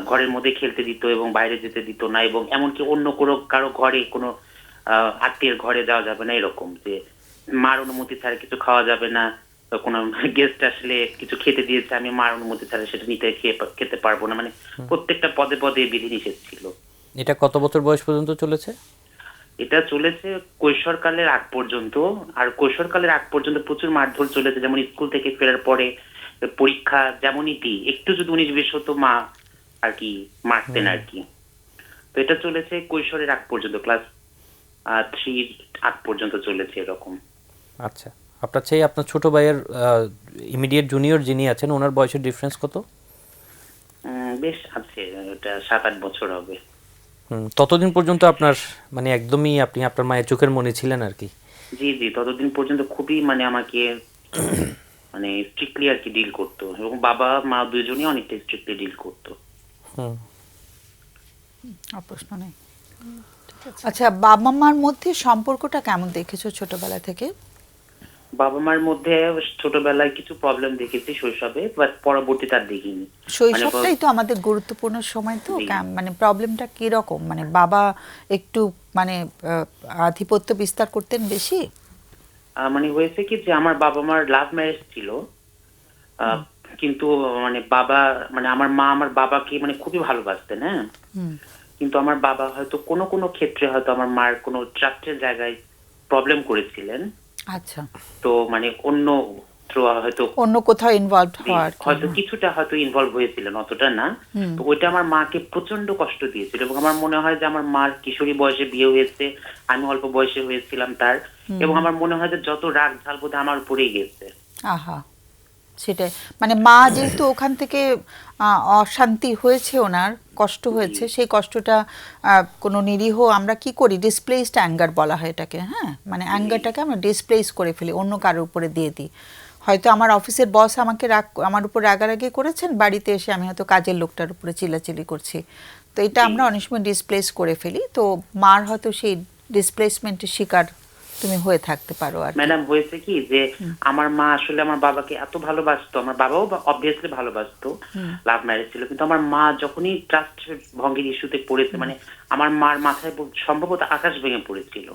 ঘরের মধ্যে খেলতে দিত এবং বাইরে যেতে দিত না, এবং এমনকি অন্য কারো ঘরে কোনো আত্মীয়ের ঘরে যাওয়া যাবে না, এরকম যে মার অনুমতি ছাড়া কিছু খাওয়া যাবে না, কোনো গেস্ট আসলে কিছু খেতে দিয়েছে, আমি মার অনুমতি ছাড়া সেটা খেতে পারবো না, মানে প্রত্যেকটা পদে পদে বিধিনিষেধ ছিল। এটা কত বছর বয়স পর্যন্ত চলেছে? এটা চলেছে কৈশোরকালের আগ পর্যন্ত, আর কৈশোরকালের আগ পর্যন্ত প্রচুর মারধর চলেছে, যেমন স্কুল থেকে ফেরার পরে পরীক্ষা যেমনই দিই, একটু যদি 19-20 হতো মা আর কি মারতেন আর কি। তো এটা চলেছে কৈশোরের আগ পর্যন্ত, ক্লাস 3 আগ পর্যন্ত চলেছে এরকম। আচ্ছা, আপনার চেয়ে আপনার ছোট ভাইয়ের ইমিডিয়েট জুনিয়র যিনি আছেন, ওনার বয়সের ডিফারেন্স কত? বেশ আছে, ওটা 7-8 বছর হবে। ততদিন পর্যন্ত আপনার মানে একদমই আপনি আপনার মায়ের চোখের মনি ছিলেন আর কি? জি জি, ততদিন পর্যন্ত খুবই মানে আমাকে মানে স্ট্রিক্টলি আর কি ডিল করতো, এবং বাবা মা দুজনই অনেকটা স্ট্রিক্টলি ডিল করতো। আর প্রশ্ন নেই। আচ্ছা, বাবা মার মধ্যে সম্পর্কটা কেমন দেখেছো ছোটবেলা থেকে? বাবা মার মধ্যে ছোটবেলায় কিছু প্রবলেম দেখেছি শৈশবে, বাট পরবর্তীতে আর দেখিনি। শৈশবটাই তো আমাদের গুরুত্বপূর্ণ সময়, তো জি। মানে প্রবলেমটা কি রকম, মানে বাবা একটু মানে আধিপত্য বিস্তার করতেন বেশি? মানে হয়েছে কি যে আমার বাবা মার লাভ ম্যারেজ ছিল, কিন্তু মানে বাবা মানে আমার মা আমার বাবাকে মানে খুবই ভালোবাসতেন, হ্যাঁ, কিন্তু আমার বাবা হয়তো কোনো কোনো ক্ষেত্রে হয়তো আমার মার কোনো ট্রাস্টের জায়গায় প্রবলেম করেছিলেন। আচ্ছা, তো মানে অন্য থ্রু হয়তো অন্য কোথাও ইনভলভ হওয়ার হয়তো কিছুটা হয়তো ইনভলভ হয়েছিলেন, অতটা না। তো ওইটা আমার মাকে প্রচন্ড কষ্ট দিয়েছিল, এবং আমার মনে হয় যে আমার মার কিশোরী বয়সে বিয়ে হয়েছে, আমি অল্প বয়সে হয়েছিলাম তার, এবং আমার মনে হয় যে যত রাগ ঝাল বোধ আমার উপরেই গেছে। আহা, সেটাই, মানে মা যেহেতু ওখান থেকে অশান্তি হয়েছে, ওনার কষ্ট হয়েছে, সেই কষ্টটা কোনো নিরীহ, আমরা কি করি, ডিসপ্লেসড অ্যাঙ্গার বলা হয় এটাকে, হ্যাঁ, মানে অ্যাঙ্গারটাকে আমরা ডিসপ্লেস করে ফেলি, অন্য কারোর উপরে দিয়ে দিই। হয়তো আমার অফিসের বস আমাকে আমার উপর রাগারাগি করেছেন, বাড়িতে এসে আমি হয়তো কাজের লোকটার উপরে চিল্লাচিল্লি করছি, তো এটা আমরা অনেক সময় ডিসপ্লেস করে ফেলি। তো মার হয়তো সেই ডিসপ্লেসমেন্টের শিকার তুমি হয়ে থাকতে পারো। আর ম্যাডাম হয়েছে কি যে আমার মা আসলে আমার বাবাকে এত ভালোবাসতো, আমার বাবাও অবভিয়াসলি ভালোবাসতো, লাভ ম্যারেজ ছিল, কিন্তু আমার মা যখনই ট্রাস্ট ভঙ্গের ইস্যুতে পড়েছে, মানে আমার মার মাথায় সম্ভবত আকাশ ভেঙে পড়েছিল।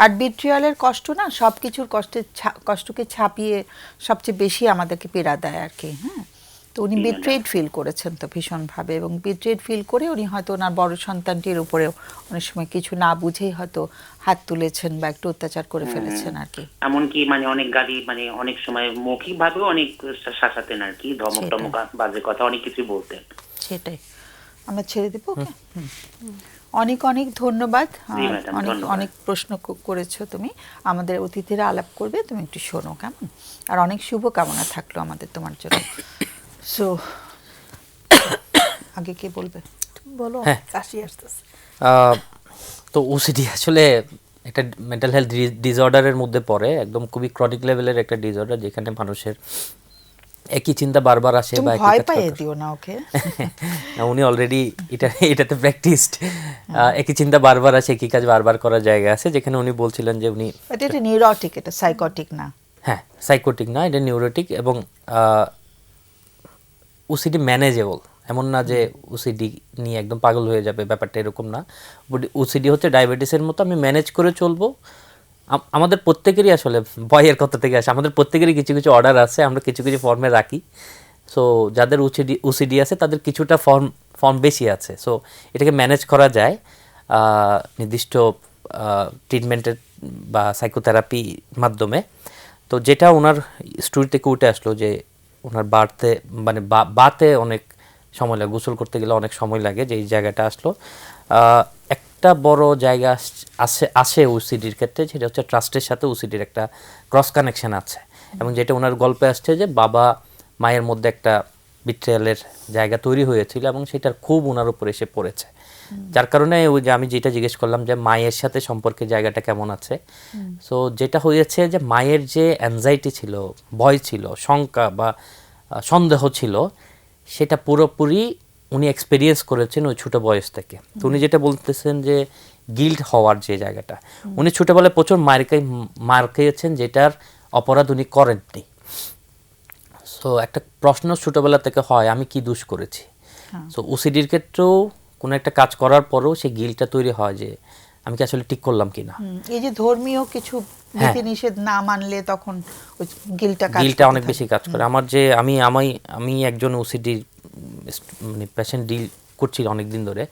আর বিট্রিয়ালের কষ্ট না সবকিছুর কষ্টকে ছাপিয়ে সবচেয়ে বেশি আমাদেরকে পীড়া দেয় আর কি, হ্যাঁ। তো উনি বিট্রেড ফিল করেছেন তো ভীষণভাবে, এবং বিট্রেড ফিল করে উনি হয়তো ওনার বড় সন্তানটির উপরেও অনেক সময় কিছু না বুঝেই হয়তো হাত তুলেছেন বা একটু অত্যাচার করে ফেলেছেন আর কি। এমনকি মানে অনেক গালি, মানে অনেক সময় মৌখিক ভাবেও অনেক শাসাতেন আর কি, ধমক টমক বাজে কথা অনেক কিছু বলতেন। সেটাই, আমরা ছেড়ে দেবো। অনেক অনেক ধন্যবাদ, অনেক অনেক প্রশ্ন করেছো তুমি, আমাদের অতিথিরা আলাপ করবে, তুমি একটু শোনো কেমন, আর অনেক শুভকামনা থাকলো আমাদের তোমার জন্য। সো আগে কে বলবে? বলো, হ্যাঁ। কাশি আসতেছে। তো ওসিডি আসলে একটা মেন্টাল হেলথ ডিসঅর্ডারের মধ্যে পড়ে, একদম খুবই ক্রনিক লেভেলের একটা ডিসঅর্ডার, যেখানে মানুষের একই চিন্তা বারবার আসে বা ভয় পাইয়ে দিও না ওকে। না, উনি অলরেডি এটাতে প্র্যাকটিসড। একই চিন্তা বারবার আসে, একই কাজ বারবার করার জায়গা আছে, যেখানে উনি বলছিলেন যে উনি এটা নিউরোটিক, এটা সাইকোটিক না। হ্যাঁ, সাইকোটিক না, এটা নিউরোটিক, এবং ওসিডি ম্যানেজেবল, এমন না যে ওসিডি নিয়ে একদম পাগল হয়ে যাবে, ব্যাপারটা এরকম না। ওসিডি হচ্ছে ডায়াবেটিসের মতো, আমি ম্যানেজ করে চলবো। আমাদের প্রত্যেকেরই আসলে ভয়ের কথা থেকে আসে, আমাদের প্রত্যেকেরই কিছু কিছু অর্ডার আছে, আমরা কিছু কিছু ফর্মে রাখি। সো যাদের ওসিডি আছে তাদের কিছুটা ফর্ম বেশি আছে, সো এটাকে ম্যানেজ করা যায় নির্দিষ্ট ট্রিটমেন্টের বা সাইকোথেরাপি মাধ্যমে। তো যেটা ওনার স্টোরি থেকে উঠে আসলো যে ওনার বাতে অনেক সময় লাগে, গোসল করতে গেলে অনেক সময় লাগে, যে এই জায়গাটা আসলো। একটা বড় জায়গা আসে ওসিডির ক্ষেত্রে, সেটা হচ্ছে ট্রাস্টের সাথে ওসিডির একটা ক্রস কানেকশন আছে, এবং যেটা ওনার গল্পে আসছে যে বাবা মায়ের মধ্যে একটা বিট্রিয়ালের জায়গা তৈরি হয়েছিল, এবং সেটার খুব ওনার উপর এসে পড়েছে, যার কারণে ওই যে আমি যেটা জিজ্ঞেস করলাম যে মায়ের সাথে সম্পর্কে জায়গাটা কেমন আছে। সো যেটা হয়েছে যে মায়ের যে অ্যাংজাইটি ছিল, ভয় ছিল, শঙ্কা বা সন্দেহ ছিল, সেটা পুরোপুরি উনি এক্সপেরিয়েন্স করেছেন ওই ছোটো বয়স থেকে। তো উনি যেটা বলতেছেন যে গিল্ট হওয়ার যে জায়গাটা, উনি ছোটোবেলায় প্রচুর মার খেয়েছেন, যেটার অপরাধ উনি করেননি। সো একটা প্রশ্ন ছোটোবেলা থেকে হয়, আমি কি দোষ করেছি। সো ওসিডির ক্ষেত্রেও কোনো একটা কাজ করার পরেও সেই গিল্টটা তৈরি হয় যে আমি কি আসলে ঠিক করলাম কিনা। এই যে ধর্মীয় কিছু বিধিনিষেধ না মানলে তখন ওই গিল্টটা অনেক বেশি কাজ করে। আমার যে আমি একজন ওসিডি মানে পেশেন্ট ডিল করছি অনেক দিন ধরে।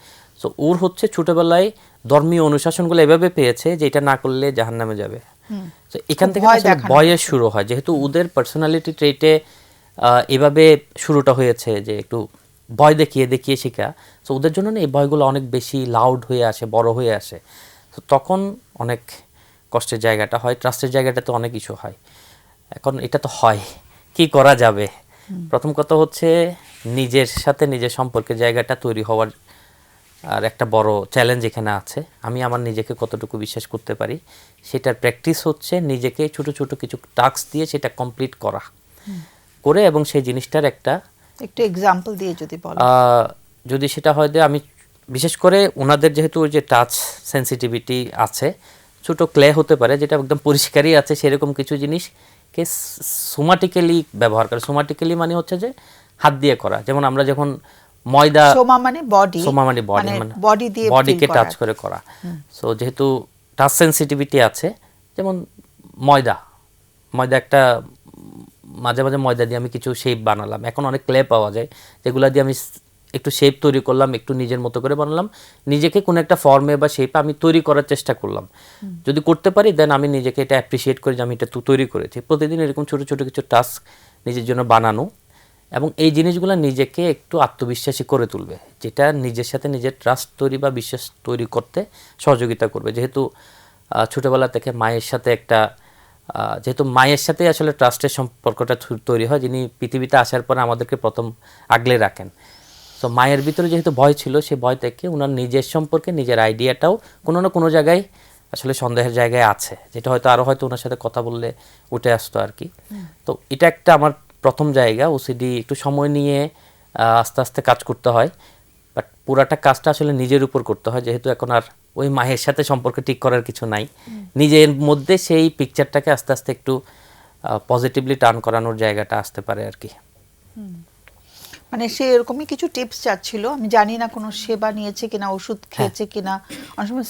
সো ওর হচ্ছে ছোটবেলায় ধর্মীয় অনুশাসনগুলো এভাবে পেয়েছে যে এটা না করলে জাহান্নামে যাবে। তো এখান থেকে আসলে ভয়ের শুরু হয়, যেহেতু ওদের পার্সোনালিটি ট্রেটে এভাবে শুরুটা হয়েছে যে একটু ভয় দেখিয়ে দেখিয়ে শেখা। সো ওদের জন্য না এই ভয়গুলো অনেক বেশি লাউড হয়ে আসে, বড় হয়ে আসে। তো তখন অনেক কষ্টের জায়গাটা হয়, ট্রাস্টের জায়গাটাতে অনেক ইস্যু হয়। এখন এটা তো হয়, কি করা যাবে? প্রথম কথা হচ্ছে নিজের সাথে নিজের সম্পর্কের জায়গাটা তৈরি হওয়ার আর একটা বড় চ্যালেঞ্জ এখানে আছে। আমি আমার নিজেকে কতটুকু বিশ্বাস করতে পারি সেটার প্র্যাকটিস হচ্ছে নিজেকে ছোট ছোট কিছু টাস্ক দিয়ে সেটা কমপ্লিট করে এবং সেই জিনিসটার একটু এক্সাম্পল দিয়ে যদি বলো। যদি সেটা হয় যে আমি বিশেষ করে ওনাদের যেহেতু ওই যে টাচ সেন্সিটিভিটি আছে, ছোট ক্লে হতে পারে যেটা একদম পরিষ্কারই আছে, সেরকম কিছু জিনিসকে সোমাটিক্যালি ব্যবহার করে। সোমাটিক্যালি মানে হচ্ছে যে হাত দিয়ে করা, যেমন আমরা যখন ময়দা, সোমা মানে বডি, মানে বডিকে টাচ করে করা। সো যেহেতু টাচ সেন্সিটিভিটি আছে, যেমন ময়দা একটা মাঝে মাঝে ময়দা দিয়ে আমি কিছু শেপ বানালাম, এখন অনেক ক্লে পাওয়া যায় যেগুলো দিয়ে আমি একটু শেপ তৈরি করলাম, একটু নিজের মতো করে বানালাম, নিজেকে কোনো একটা ফর্মে বা শেপে আমি তৈরি করার চেষ্টা করলাম। যদি করতে পারি দেন আমি নিজেকে এটা অ্যাপ্রিসিয়েট করি যে আমি এটা তৈরি করেছি। প্রতিদিন এরকম ছোটো ছোটো কিছু টাস্ক নিজের জন্য বানানো, এবং এই জিনিসগুলো নিজেকে একটু আত্মবিশ্বাসী করে তুলবে, যেটা নিজের সাথে নিজের ট্রাস্ট তৈরি বা বিশ্বাস তৈরি করতে সহযোগিতা করবে। যেহেতু ছোটোবেলা থেকে মায়ের সাথে একটা যেহেতু মায়ের সাথে আসলে ট্রাস্টের সম্পর্কটা তৈরি হয়, যিনি পৃথিবীতে আসার পরে আমাদেরকে প্রথম আগলে রাখেন। তো মায়ের ভিতরে যেহেতু ভয় ছিল, সেই ভয় থেকে ওনার নিজের সম্পর্কে নিজের আইডিয়াটাও কোনো না কোনো জায়গায় আসলে সন্দেহের জায়গায় আছে, যেটা হয়তো ওনার সাথে কথা বললে উঠে আসতো আর কি। তো এটা একটা আমার প্রথম জায়গা। ওসিডি একটু সময় নিয়ে আস্তে আস্তে কাজ করতে হয়, বাট পুরাটা কাজটা আসলে নিজের উপর করতে হয়, যেহেতু এখন আর ওই মায়ের সাথে সম্পর্ক ঠিক করার কিছু নাই। নিজের মধ্যে সেই পিকচারটাকে আস্তে আস্তে একটু পজিটিভলি টার্ন করানোর জায়গাটা আসতে পারে আর কি। মানে সে এরকমই কিছু টিপস চাচ্ছিল, আমি জানি না কোনো সেবা নিয়েছে কিনা, ওষুধ খেয়েছে কিনা। অনেক সময়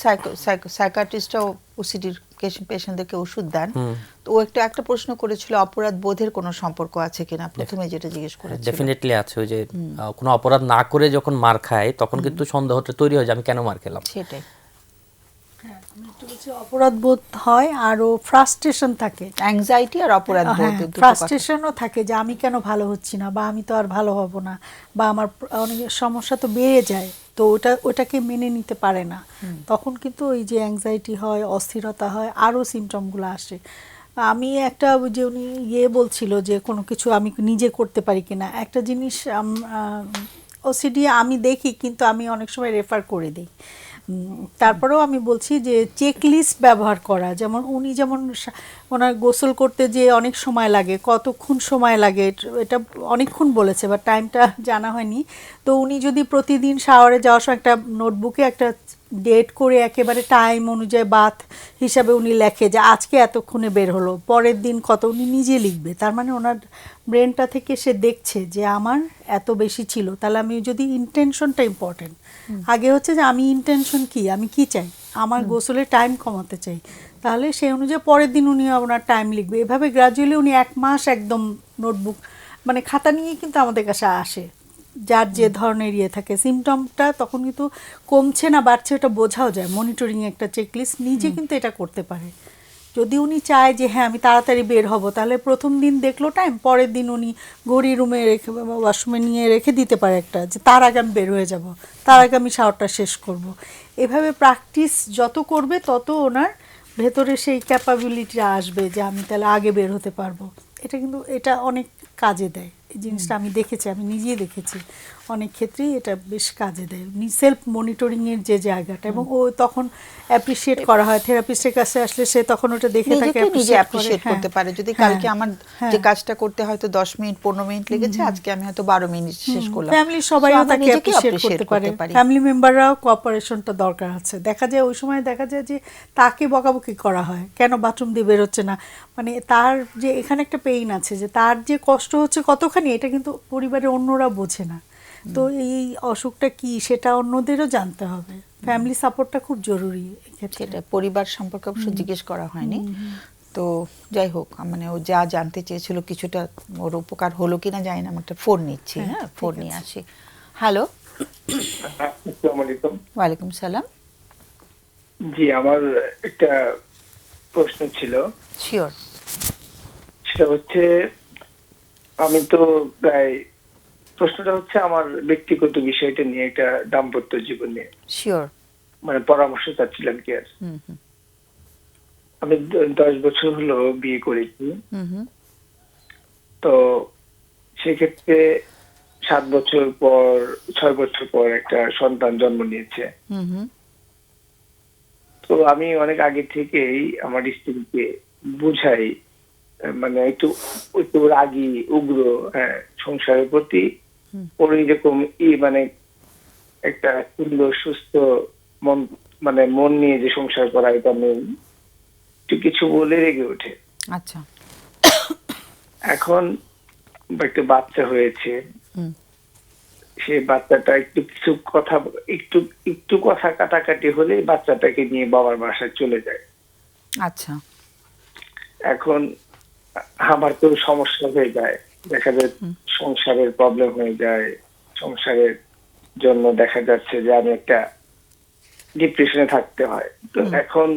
সাইকিয়াট্রিস্টরাও ওসিডির পেশেন্টদেরকে ওষুধ দেন। তো ও একটা প্রশ্ন করেছিল অপরাধ বোধের কোনো সম্পর্ক আছে কিনা, প্রথমে যেটা জিজ্ঞেস করেছিল। ডেফিনেটলি আছে। ওই যে কোনো অপরাধ না করে যখন মার খায় তখন কিন্তু সন্দেহটা তৈরি হয় যে আমি কেন মার খেলাম। সেটাই, অপরাধ বোধ হয়, আরো ফ্রাস্ট্রেশন থাকে, অ্যাংজাইটি আর অপরাধ বোধ, ফ্রাস্ট্রেশনও থাকে যে আমি কেন ভালো হচ্ছি না, বা আমি তো আর ভালো হব না, বা আমার অনেক সমস্যা তো বেড়ে যায়, তো ওটাকে মেনে নিতে পারে না। তখন কিন্তু ওই যে অ্যাংজাইটি হয়, অস্থিরতা হয়, আরও সিমটমগুলো আসে। আমি একটা যে উনি বলছিল যে কোনো কিছু আমি নিজে করতে পারি কিনা, একটা জিনিস ওসিডি আমি দেখি, কিন্তু আমি অনেক সময় রেফার করে দিই। তারপরেও আমি বলছি যে চেকলিস্ট ব্যবহার করা, যেমন উনি যেমন ওনার গোসল করতে যে অনেক সময় লাগে, কতক্ষণ সময় লাগে এটা অনেকক্ষণ বলেছে, বা টাইমটা জানা হয়নি। তো উনি যদি প্রতিদিন শাওয়ারে যাওয়ার সময় একটা নোটবুকে একটা ডেট করে একেবারে টাইম অনুযায়ী বাথ হিসাবে উনি লেখে যে আজকে এতক্ষণে বের হলো, পরের দিন কত, উনি নিজে লিখবে। তার মানে ওনার ব্রেনটা থেকে সে দেখছে যে আমার এত বেশি ছিল, তাহলে আমি যদি ইন্টেনশনটা ইম্পর্টেন্ট, আগে হচ্ছে যে আমি ইন্টেনশন কি, আমি কি চাই, আমার গোসলের টাইম কমাতে চাই, তাহলে সেই অনুযায়ী পরের দিন উনি ওনার টাইম লিখবে। এভাবে গ্রাজুয়ালি উনি 1 মাস একদম নোটবুক মানে খাতা নিয়ে কিন্তু আমাদের কাছে আসে, যার যে ধরনের থাকে সিমটমটা তখন কিন্তু কমছে না বাড়ছে ওটা বোঝাও যায়। মনিটরিং একটা চেকলিস্ট নিজে কিন্তু এটা করতে পারে। যদি উনি চায় যে হ্যাঁ আমি তাড়াতাড়ি বের হব, তাহলে প্রথম দিন দেখলো টাইম, পরের দিন উনি ঘড়ি রুমে রেখে ওয়াশরুমে নিয়ে রেখে দিতে পারে একটা, যে তার আগে আমি বের হয়ে যাব, তার আগে আমি শাওয়ারটা শেষ করব। এভাবে প্র্যাকটিস যত করবে তত ওনার ভেতরে সেই ক্যাপাবিলিটিটা আসবে যে আমি তাহলে আগে বের হতে পারবো। এটা অনেক কাজে দেয়। এই জিনিসটা আমি দেখেছি, আমি নিজেই দেখেছি অনেক ক্ষেত্রেই এটা বেশ কাজে দেয়, সেলফ মনিটরিংয়ের যে জায়গাটা। এবং ও তখন অ্যাপ্রিসিয়েট করা হয়, থেরাপিস্টের কাছে আসলে সে তখন ওটা দেখে থাকে, নিজে অ্যাপ্রিসিয়েট করতে পারে। যদি কালকে আমার যে কাজটা করতে হয়তো 10 মিনিট 15 মিনিট লেগেছে, আজকে আমি হয়তো 12 মিনিট শেষ করলাম। ফ্যামিলির সবাইও তাকে অ্যাপ্রিসিয়েট করতে পারে, ফ্যামিলি মেম্বাররাও কোঅপারেশনটা দরকার আছে। দেখা যায় ওই সময় দেখা যায় যে তাকে বকাবকি করা হয়, কেন বাথরুম দিয়ে বের হচ্ছে না, মানে তার যে এখানে একটা পেইন আছে, যে তার যে কষ্ট হচ্ছে কতখানি, এটা কিন্তু পরিবারের অন্যরা বোঝে না। তো এই অসুখটা কি সেটা অন্যদেরও জানতে হবে, ফ্যামিলি সাপোর্টটা খুব জরুরি এক্ষেত্রে। সেটা পরিবার সম্পর্কে অবশ্য জিজ্ঞেস করা হয়নি। তো যাই হোক, মানে ও যা জানতে চেয়েছিল কিছুটা ওর উপকার হলো কিনা জানি না। আমি একটা ফোন নিচ্ছি, হ্যাঁ ফোন নিয়ে আসি। হ্যালো, আসসালামু আলাইকুম। ওয়ালাইকুম সালাম। জি, আমার একটা প্রশ্ন ছিল। শিওর। সেটা হচ্ছে, আমি তো প্রায়, প্রশ্নটা হচ্ছে আমার ব্যক্তিগত বিষয়টা নিয়ে, একটা দাম্পত্য জীবন নিয়ে। শিওর। মানে পরামর্শ চাচ্ছিলাম কি আর। আমি 10 বছর হলো বিয়ে করেছি। তো সেক্ষেত্রে 7 বছর পর 6 বছর পর একটা সন্তান জন্ম নিয়েছে। তো আমি অনেক আগে থেকেই আমার স্ত্রীকে বুঝাই, মানে একটু রাগী উগ্র, হ্যাঁ, সংসারের প্রতি ওর এরকম মানে একটা সুন্দর সুস্থ মন, মানে মন নিয়ে যে সংসার করা, এটা নেই, একটু কিছু বলে রেগে ওঠে। আচ্ছা। এখন একটা বাচ্চা হয়েছে, সেই বাচ্চাটা একটু কথা কাটাকাটি হলে বাচ্চাটাকে নিয়ে বাবার বাসায় চলে যায়। আচ্ছা। এখন আমার তো সমস্যা হয়ে যায়, দেখা যায় সংসারের প্রবলেম হয়ে যায়, সংসারের জন্য দেখা যাচ্ছে যে আমি একটা ডিপ্রেশনে থাকতে হয়। তো এখন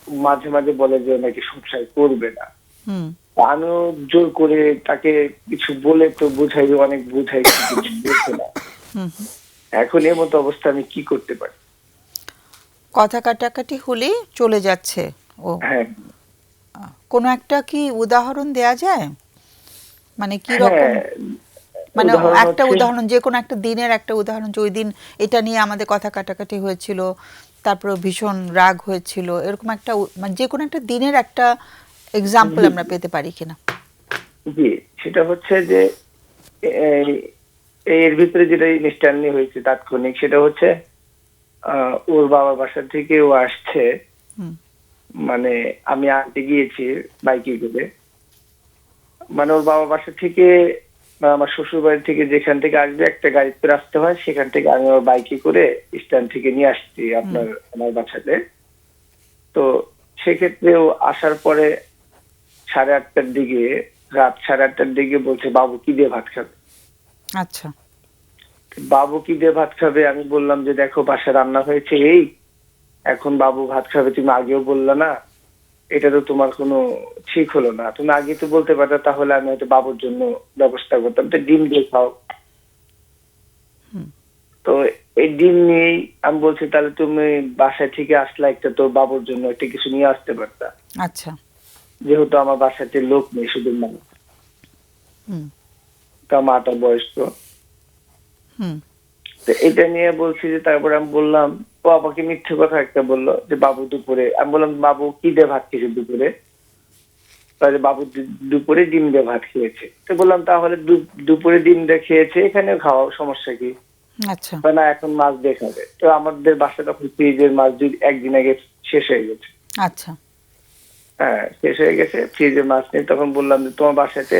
মাঝে মাঝে বলে যে নাকি সংসার করবে না। হুম। আমিও জোর করে তাকে কিছু বলে তো বুঝাই, অনেক বুঝাই, কিন্তু কিছু বুঝছে না। এখন এর মতো অবস্থা আমি কি করতে পারি? কথা কাটাকাটি হলেই চলে যাচ্ছে ও। হ্যাঁ, কোনো একটা কি উদাহরণ দেয়া যায়, মানে কি রকম? হ্যাঁ, মানে উদাহরণ একটা হচ্ছে- উদাহরণ, যে কোনো একটা দিনের একটা উদাহরণ, যে ওই দিন এটা নিয়ে আমাদের কথা কাটাকাটি হয়েছিল, তারপর ভীষণ রাগ হয়েছিল, এরকম একটা মানে যে কোনো একটা দিনের একটা এক্সাম্পল আমরা পেতে পারি কিনা? জি, সেটা হচ্ছে যে এই- এর ভিতরে যেটা মিসআন্ডারস্ট্যান্ডিং হয়েছে তাৎক্ষণিক, সেটা হচ্ছে ওর বাবার বাসা থেকে ও আসছে। হুম। মানে আমি আনতে গিয়েছি বাইকে করে, মানে ওর বাবার বাসা থেকে বা আমার শ্বশুর বাড়ি থেকে যেখান থেকে আসবে একটা গাড়িতে করে আসতে হয়, সেখান থেকে আমি ওর বাইকে করে স্ট্যান্ড থেকে নিয়ে আসছি আমার বাসাতে। তো সেক্ষেত্রে ও আসার পরে 8:30টার দিকে, রাত 8:30টার দিকে বলছে বাবু কি দিয়ে ভাত খাবে। আচ্ছা। বাবু কি দিয়ে ভাত খাবে, আমি বললাম যে দেখো বাসা রান্না হয়েছে এই, এখন বাবু ভাত খাবে, তুমি আগেও বললে না, এটা তো তোমার কোনো ঠিক হলো না, তুমি আগে তো বলতে পারতো, তাহলে আমি হয়তো বাবুর জন্য ব্যবস্থা করতাম, তো ডিম দিয়ে খাও। তো এই ডিম নিয়েই আমি বলছি তাহলে তুমি বাসায় থেকে আসলে একটা তো বাবুর জন্য একটা কিছু নিয়ে আসতে পারতা, আচ্ছা। যেহেতু আমার বাসাতে লোক নেই, শুধু মা। হুম। তা মাটা বয়স্ক। হুম। তো এটা নিয়ে বলছি যে, তারপরে আমি বললাম, ও আমাকে মিথ্যে কথা একটা বললো যে বাবু দুপুরে, আমি বললাম বাবু কি দিয়ে ভাত খেয়েছে দুপুরে, তাহলে বাবু দুপুরে ডিম দিয়ে ভাত খেয়েছে। তো বললাম তাহলে দুপুরে ডিম দিয়ে খেয়েছে, এখানে খাওয়া সমস্যা কি? আচ্ছা। না এখন মাছ দিয়ে খাবে। তো আমাদের বাসায় তখন ফ্রিজের মাছ একদিন আগে শেষ হয়ে গেছে। আচ্ছা। হ্যাঁ, শেষ হয়ে গেছে, ফ্রিজের মাছ নেই। তখন বললাম যে তোমার বাসাতে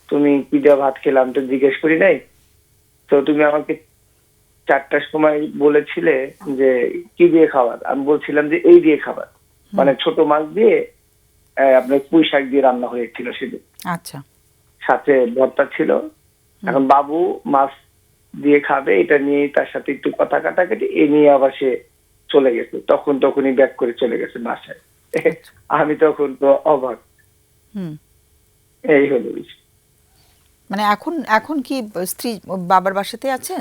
তুমি কি দিয়ে ভাত খেলাম তো জিজ্ঞেস করি নাই, তো তুমি আমাকে 4টার সময় বলেছিলে যে কি দিয়ে খাবার, আমি বলছিলাম যে এই দিয়ে খাবার, মানে ছোট মাছ দিয়ে আপনার পুঁই শাক দিয়ে রান্না হয়েছিল সেদিন, আচ্ছা। সাথে ভর্তা ছিল। এখন বাবু মাছ দিয়ে খাবে এটা নিয়ে তার সাথে একটু কথা কাটাকাটি, এ নিয়ে আবার সে চলে গেছে, তখনই ব্যাক করে চলে গেছে বাসায়। আমি তখন তো অবাক। হুম। এই হলো বিষয়। মানে এখন এখন কি স্ত্রী বাবার বাসাতে আছে?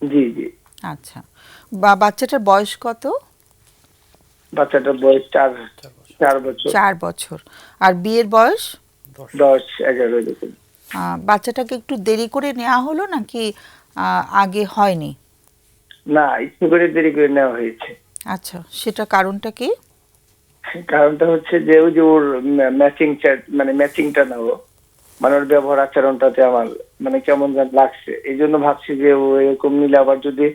জি জি। আচ্ছা। বাচ্চাটার বয়স কত? বাচ্চাটার বয়স 4 বছর। 4 বছর। আর বিয়ের বয়স? 10-11 এরকম। বাচ্চাটাকে একটু দেরি করে নেওয়া হলো নাকি আগে হয়নি? না, ইচ্ছে করে দেরি করে নেওয়া হয়েছে। আচ্ছা, সেটা কারণটা কি? কারণটা হচ্ছে যে ওই যে ওর ম্যাচিংটা না, ও মানে ওর ব্যবহার আচরণটাতে আমার মানে কেমন যেন লাগছে, এই জন্য ভাবছি যে ও এরকম নিলে আবার যদি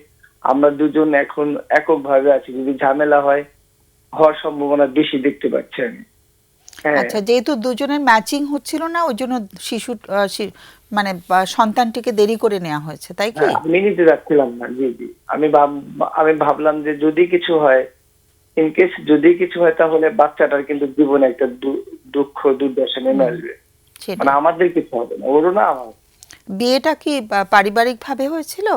আমরা দুজন এখন একক ভাবে আছি, যদি ঝামেলা হওয়ার সম্ভাবনা বেশি দেখতে পাচ্ছি আমি। হ্যাঁ, আচ্ছা, যেহেতু দুজনের ম্যাচিং হচ্ছিল না, ওই জন্য শিশু মানে সন্তানটিকে দেরি করে নেওয়া হয়েছে, তাই কি? আমি নিতে যাচ্ছিলাম না। জি জি। আমি ভাবলাম যে যদি কিছু হয়, ইনকেস যদি কিছু হয়, তাহলে বাচ্চাটার কিন্তু জীবনে একটা দুঃখ দুর্দশা নেমে আসবে। সেটাই। মানে আমাদের কিছু হবে না, ওরও না আমার। বিয়েটা কি পারিবারিক ভাবে হয়েছিল?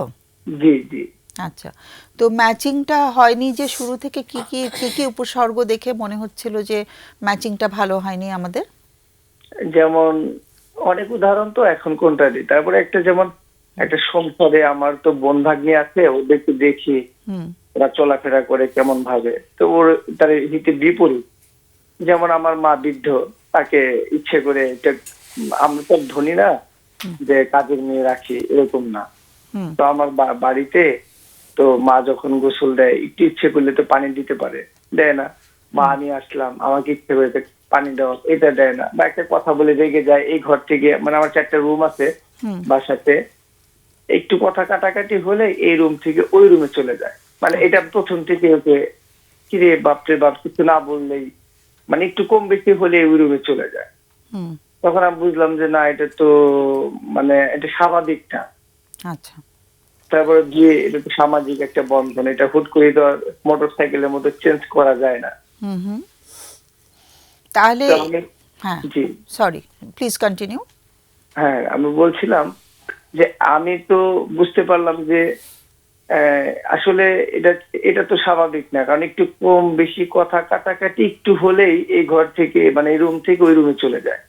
জি জি। আচ্ছা। তো ম্যাচিংটা হয়নি যে শুরু থেকে কি উপসর্গ দেখে মনে হচ্ছিল যে ম্যাচিংটা ভালো হয়নি আমাদের? যেমন অনেক উদাহরণ তো, এখন কোনটা দিই। তারপরে একটা যেমন একটা সংসারে আমার তো বোন ভাগ্নি আছে, ওদেরকে দেখি হুম। ওরা চলাফেরা করে কেমন ভাবে, তো ওর তার হিতে বিপরীত। যেমন আমার মা বৃদ্ধ, তাকে ইচ্ছে করে আমরা তো ধনী না যে কাজের মেয়ে রাখি, এরকম না। হুম। তো আমার বাড়িতে তো মা যখন গোসল দেয়, একটু ইচ্ছে করলে তো পানি দিতে পারে, দেয় না। মা আমি আসলাম, আমাকে ইচ্ছে করে পানি দেওয়া, এটা দেয় না। বা একটা কথা বলে রেগে যায়, এই ঘর থেকে, মানে আমার 4টা রুম আছে বাসাতে, একটু কথা কাটাকাটি হলে এই রুম থেকে ওই রুমে চলে যায়। মানে এটা প্রথম থেকে ওকে কিরে বাপরে বাপ, কিছু না বললেই মানে একটু কম বেশি হলে ওই রুমে চলে যায়। হুম। তখন আমি বুঝলাম যে না, এটা তো মানে এটা স্বাভাবিক না। আচ্ছা। তারপরে গিয়ে এটা তো সামাজিক একটা বন্ধন, এটা হুট করে তো মোটরসাইকেলের মতো চেঞ্জ করা যায় না। হুম হুম। তাহলে তো হ্যাঁ, জি সরি, প্লিজ কন্টিনিউ। হ্যাঁ, আমি বলছিলাম যে আমি তো বুঝতে পারলাম যে আসলে এটা এটা তো স্বাভাবিক না, কারণ একটু কম বেশি কথা কাটাকাটি একটু হলেই এই ঘর থেকে মানে এই রুম থেকে ওই রুমে চলে যায়।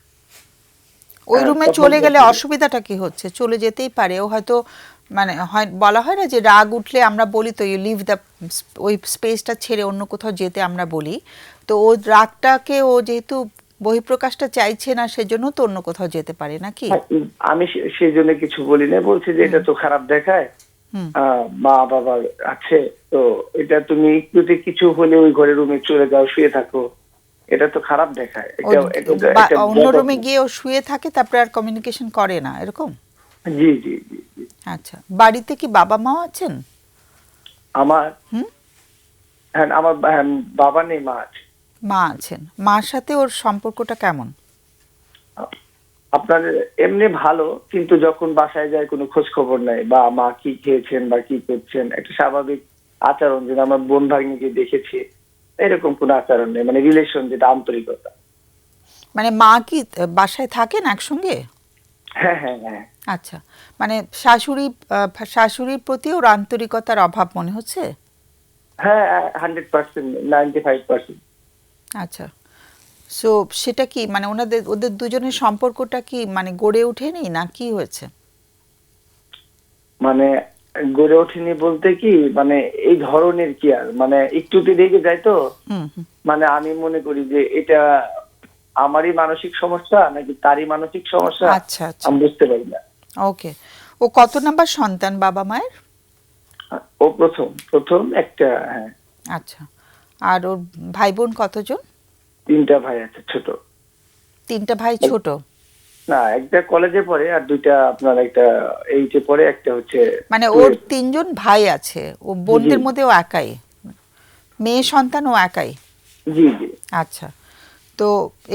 ওই হ্যাঁ, রুমে তখন চলে গেলে দেখি- অসুবিধাটা কি হচ্ছে? চলে যেতেই পারে, ও হয়তো মানে হয় বলা হয় না যে রাগ উঠলে আমরা বলি তো ইউ লিভ দ্য, ওই স্পেসটা ছেড়ে অন্য কোথাও যেতে আমরা বলি। তো ও রাগটাকে ও যেহেতু বহিঃপ্রকাশটা চাইছে না, সেজন্য তো অন্য কোথাও যেতে পারে নাকি? হ্যাঁ, আমি সেই জন্য কিছু বলি না, বলছি যে এটা তো খারাপ দেখায়, হুম। মা বাবা আছে তো, এটা তুমি একটুতে কিছু হলে ওই ঘরের রুমে চলে যাও, শুয়ে থাকো, এটা তো খারাপ দেখায়। অন্য রুমে গিয়ে ও শুয়ে থাকে, তারপরে আর কমিউনিকেশন করে না, এরকম? জি জি জি জি। আচ্ছা, বাড়িতে কি বাবা মা আছেন? আমার হুম। হ্যাঁ, হ্যাঁ, বাবা নেই, মা আছে। মা আছেন। মার সাথে ওর সম্পর্কটা কেমন? আপনার এমনি ভালো, কিন্তু যখন বাসায় যায় কোনো খোঁজ খবর নাই, বা মা কি খেয়েছেন বা কি করছেন, একটা স্বাভাবিক আচরণ, যেটা আমার বোন ভাগ্নিকে দেখেছি, এরকম কোনো আচরণ নেই, মানে রিলেশন যেটা আন্তরিকতা। মানে মা কি বাসায় থাকেন একসঙ্গে? হ্যাঁ হ্যাঁ হ্যাঁ আচ্ছা, মানে শাশুড়ির প্রতি ওর আন্তরিকতার অভাব মনে হচ্ছে? হ্যাঁ, 100%, 95%। আচ্ছা, সো সেটা কি মানে ওদের দুজনের সম্পর্কটা কি মানে গড়ে ওঠেনি না কি হয়েছে? মানে গড়ে ওঠেনি বলতে কি, মানে এই ধরনের কি আর, মানে একটুতে রেগে যায় তো, হুম হুম। মানে আমি মনে করি যে এটা আমারই মানসিক সমস্যা নাকি তারই মানসিক সমস্যা, আচ্ছা আচ্ছা, আমি বুঝতে পারি না। ওকে। ও কত নাম্বার সন্তান বাবা মায়ের? ও প্রথম প্রথম একটা, হ্যাঁ। আচ্ছা, আর ওর ভাই বোন কতজন? 3টা ভাই আছে, ছোট। 3টা ভাই ছোট? না, একটা কলেজে পড়ে, আর 2টা আপনার, একটা 8-এ পড়ে, একটা হচ্ছে মানে ওর 12। 3জন ভাই আছে, ও বোনদের জি মধ্যে ও একাই, মেয়ে সন্তান ও একাই? জি জি। আচ্ছা, তো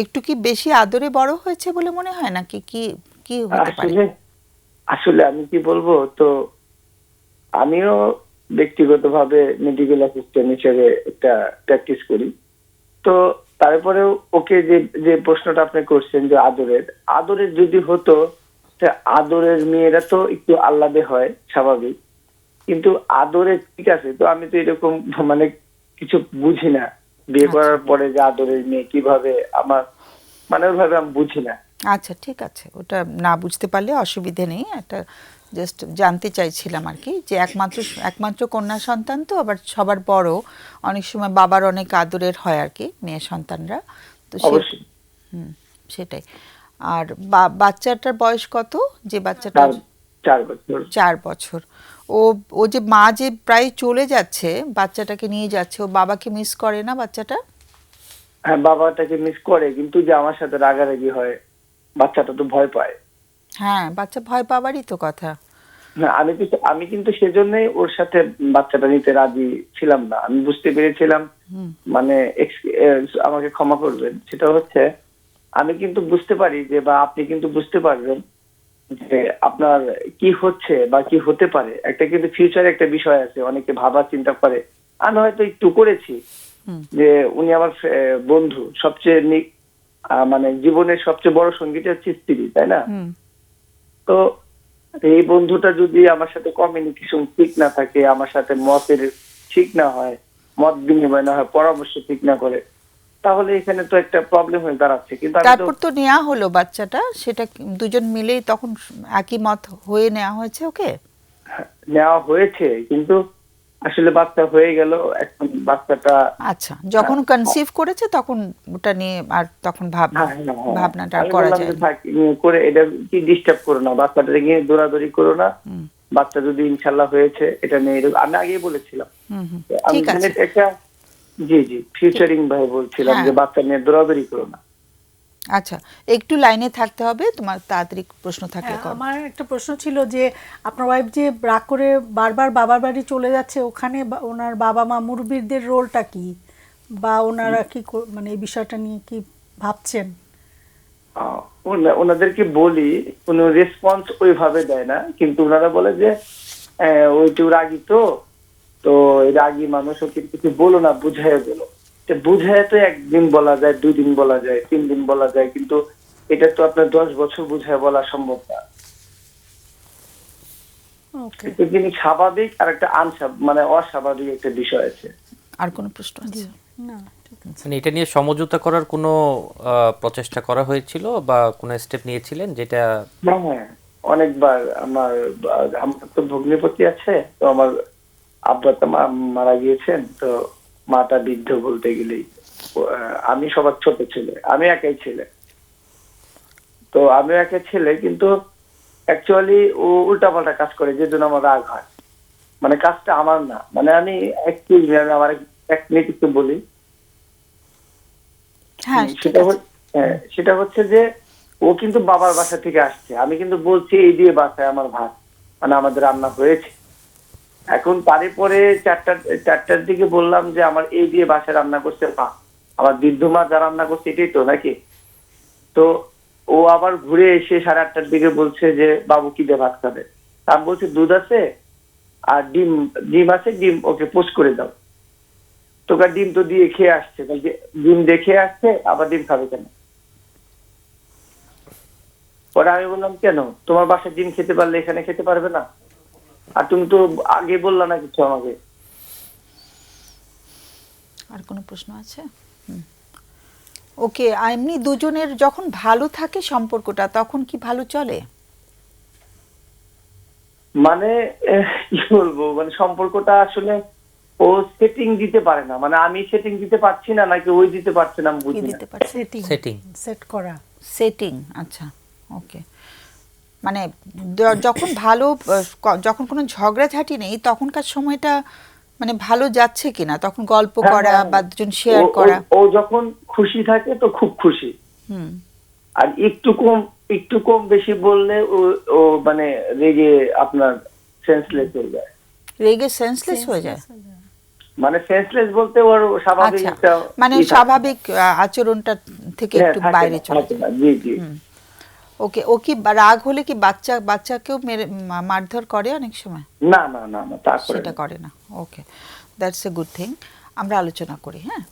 একটু কি বেশি আদরে বড় হয়েছে বলে মনে হয় নাকি কি কি হতে পারে? আসলে আসলে আমি কি বলবো, তো আমিও ব্যক্তিগতভাবে মেডিকেল অ্যাসিস্ট্যান্ট হিসেবে একটা প্র্যাকটিস করি। তো তারপরেও ওকে যে যে প্রশ্নটা আপনি করছেন যে আদরের, আদরের যদি হতো, তা আদরের মেয়েরা তো একটু আহ্লাদে হয়, স্বাভাবিক। কিন্তু আদরের ঠিক আছে, তো আমি তো এরকম মানে কিছু বুঝি না, বিয়ে আচ্ছা। করার পরে যে আদরের মেয়ে কিভাবে আমার, মানে ওইভাবে আমি বুঝি না। আচ্ছা, ঠিক আছে, ওটা না বুঝতে পারলে অসুবিধে নেই, একটা জাস্ট জানতে চাইছিলাম আর কি, যে একমাত্র একমাত্র কন্যা সন্তান তো, আবার সবার বড়, অনেক সময় বাবার অনেক আদরের হয় আর কি মেয়ে সন্তানরা, তো অবশ্যই। হুম, সেটাই। আর বাচ্চাটার বয়স কত, যে বাচ্চাটা? 4 বছর। 4 বছর। ও ও যে মা যে প্রায় চলে যাচ্ছে বাচ্চাটাকে নিয়ে যাচ্ছে, ও বাবাকে মিস করে না বাচ্চাটা? হ্যাঁ, বাবাটাকে মিস করে, কিন্তু যে আমার সাথে রাগারাগি হয়, বাচ্চাটা তো ভয় পায়। হ্যাঁ, বাচ্চা ভয় পাবারই তো কথা। না, আমি কিন্তু সেজন্যই ওর সাথে বাচ্চাটা নিতে রাজি ছিলাম না। আমি বুঝতে পেরেছিলাম, মানে আমাকে ক্ষমা করবেন, সেটা হচ্ছে আমি কিন্তু বুঝতে পারি যে, বা আপনি কিন্তু বুঝতে পারবেন যে আপনার কি হচ্ছে বা কি হতে পারে, একটা কিন্তু ফিউচারে একটা বিষয় আছে, অনেকে ভাবা চিন্তা করে। আমি হয়তো একটু করেছি, যে উনি আমার বন্ধু, সবচেয়ে মানে জীবনের সবচেয়ে বড় সঙ্গীটা হচ্ছে স্ত্রী, তাই না? হুম। তো এই বন্ধুটা যদি আমার সাথে কমিউনিকেশন ঠিক না থাকে, আমার সাথে মতের ঠিক না হয়, মত বিনিময় না হয়, পরামর্শ ঠিক না করে, তাহলে এখানে তো একটা প্রবলেম হয়ে দাঁড়াচ্ছে। কিন্তু আমি তো তারপর তো নেওয়া হলো বাচ্চাটা, সেটা দুজন মিলেই তখন একই মত হয়ে নেওয়া হয়েছে ওকে? নেওয়া হয়েছে, কিন্তু আসলে বাচ্চা হয়ে গেল, এখন বাচ্চাটা আচ্ছা, যখন কনসিভ করেছে তখন ওটা নিয়ে আর তখন হ্যাঁ, হ্যাঁ, হ্যাঁ। ভাবনাটা আর আমি করা বললাম যায় যে না। থাক, করে এটা কি ডিস্টার্ব করো না, বাচ্চাটাকে নিয়ে দৌড়াদৌড়ি করো না, বাচ্চা যদি ইনশাল্লাহ হয়েছে এটা নিয়ে, আমি আগেই বলেছিলাম। হুম হুম, আমি ঠিক আছে। একটা, জি জি, ফিউচারিং ভাই বলছিলাম হ্যাঁ। যে বাচ্চা নিয়ে দৌড়াদৌড়ি করো না। আচ্ছা, একটু লাইনে থাকতে হবে, তোমার তাড়াতাড়ি প্রশ্ন থাকলে হ্যাঁ, করো। আমার একটা প্রশ্ন ছিল যে আপনার ওয়াইফ যে রাগ করে বারবার বাবার বাড়ি চলে যাচ্ছে, ওখানে ওনার বাবা মা মুরব্বিদের রোলটা কি, বা ওনারা কি মানে এই বিষয়টা নিয়ে কি ভাবছেন? ওনাদেরকে বলি, কোনো রেসপন্স ওইভাবে দেয় না, কিন্তু ওনারা বলে যে ওইটু রাগী তো, তো এই রাগী মানুষ, ওকে কিছু বলো না, বুঝাইয়া বলো। বুঝায় তো একদিন বলা যায়, 2 দিন বলা যায়, 3 দিন বলা যায়, কিন্তু এটা তো আপনার 10 বছর বুঝায় বলা সম্ভব না। ওকে, একটু তিনি স্বাভাবিক আর একটা মানে অস্বাভাবিক একটা বিষয় আছে। আর কোনো প্রশ্ন আছে? না ঠিক আছে। মানে এটা নিয়ে সমঝোতা করার কোনো প্রচেষ্টা করা হয়েছিল বা কোনো স্টেপ নিয়েছিলেন যেটা? হ্যাঁ, অনেকবার আমার তো ভগ্নিপতি আছে, তো আমার আব্বা তো মারা গিয়েছেন, তো মাটা বৃদ্ধ বলতে গেলেই। আমি সবার ছোট ছেলে, আমি একাই ছেলে, তো আমি একাই ছেলে, কিন্তু অ্যাকচুয়ালি ও উল্টাপাল্টা কাজ করে, যে জন্য আমার রাগ হয়। মানে কাজটা আমার না, মানে আমি আমি আমার এক মিনিট একটু বলি। হ্যাঁ, ঠিক সেটা আছে। সেটা হচ্ছে যে ও কিন্তু বাবার বাসা থেকে আসছে, আমি কিন্তু বলছি এই দিয়ে বাসায় আমার ভাত, মানে আমাদের রান্না হয়েছে। এখন তারপরে চারটার দিকে বললাম যে আমার এই দিয়ে বাসায় রান্না করছে মা, আমার বৃদ্ধ মা যা রান্না করছে এটাই তো নাকি। তো ও আবার ঘুরে এসে 8:30টার দিকে বলছে যে বাবু কি দিয়ে ভাত খাবে। আমি বলছি দুধ আছে আর ডিম আছে, ডিম ওকে পোস্ট করে দাও। তোকে ডিম তো দিয়ে খেয়ে আসছে, ডিম দেখে আসছে, আবার ডিম খাবে কেন? পরে আমি বললাম কেন, তোমার বাসায় ডিম খেতে পারলে এখানে খেতে পারবে না? আর তুমি তো আগে বললা না কিছু আমাকে। আর কোনো প্রশ্ন আছে? ওকে, এমনি দুজনের যখন ভালো থাকে সম্পর্কটা, তখন কি ভালো চলে? মানে কি বলবো, মানে সম্পর্কটা আসলে ও সেটিং দিতে পারে না, মানে আমি সেটিং দিতে পারছি না নাকি ওই দিতে পারছে না, আমি কি বুঝি না। দিতে পারছে? Setting. সেট করা। সেটিং, আচ্ছা, ওকে। মানে যখন ভালো যখন কোনো ঝগড়াঝাটি নেই তখনকার সময়টা মানে ভালো যাচ্ছে কিনা, তখন গল্প হ্যাঁ, করা হ্যাঁ, বা দুজন শেয়ার ও- করা। ও যখন খুশি থাকে তো খুব খুশি, হুম। আর একটু কম বেশি বললে ও মানে রেগে আপনার সেন্সলেস হয়ে যায়। রেগে সেন্সলেস হয়ে যায়? মানে সেন্সলেস বলতে ওর স্বাভাবিক আচ্ছা, একটা মানে ই থাকে। স্বাভাবিক আচরণটা থেকে হ্যাঁ, একটু থাকে বাইরে না, চলে থাকে যায়। না, জি জি। ওকে, ও কি রাগ হলে কি বাচ্চাকেও মেরে মারধর করে অনেক সময়? না না না না, তারপরে সেটা করে না। ওকে, দ্যাটস এ গুড থিং। আমরা আলোচনা করি, হ্যাঁ।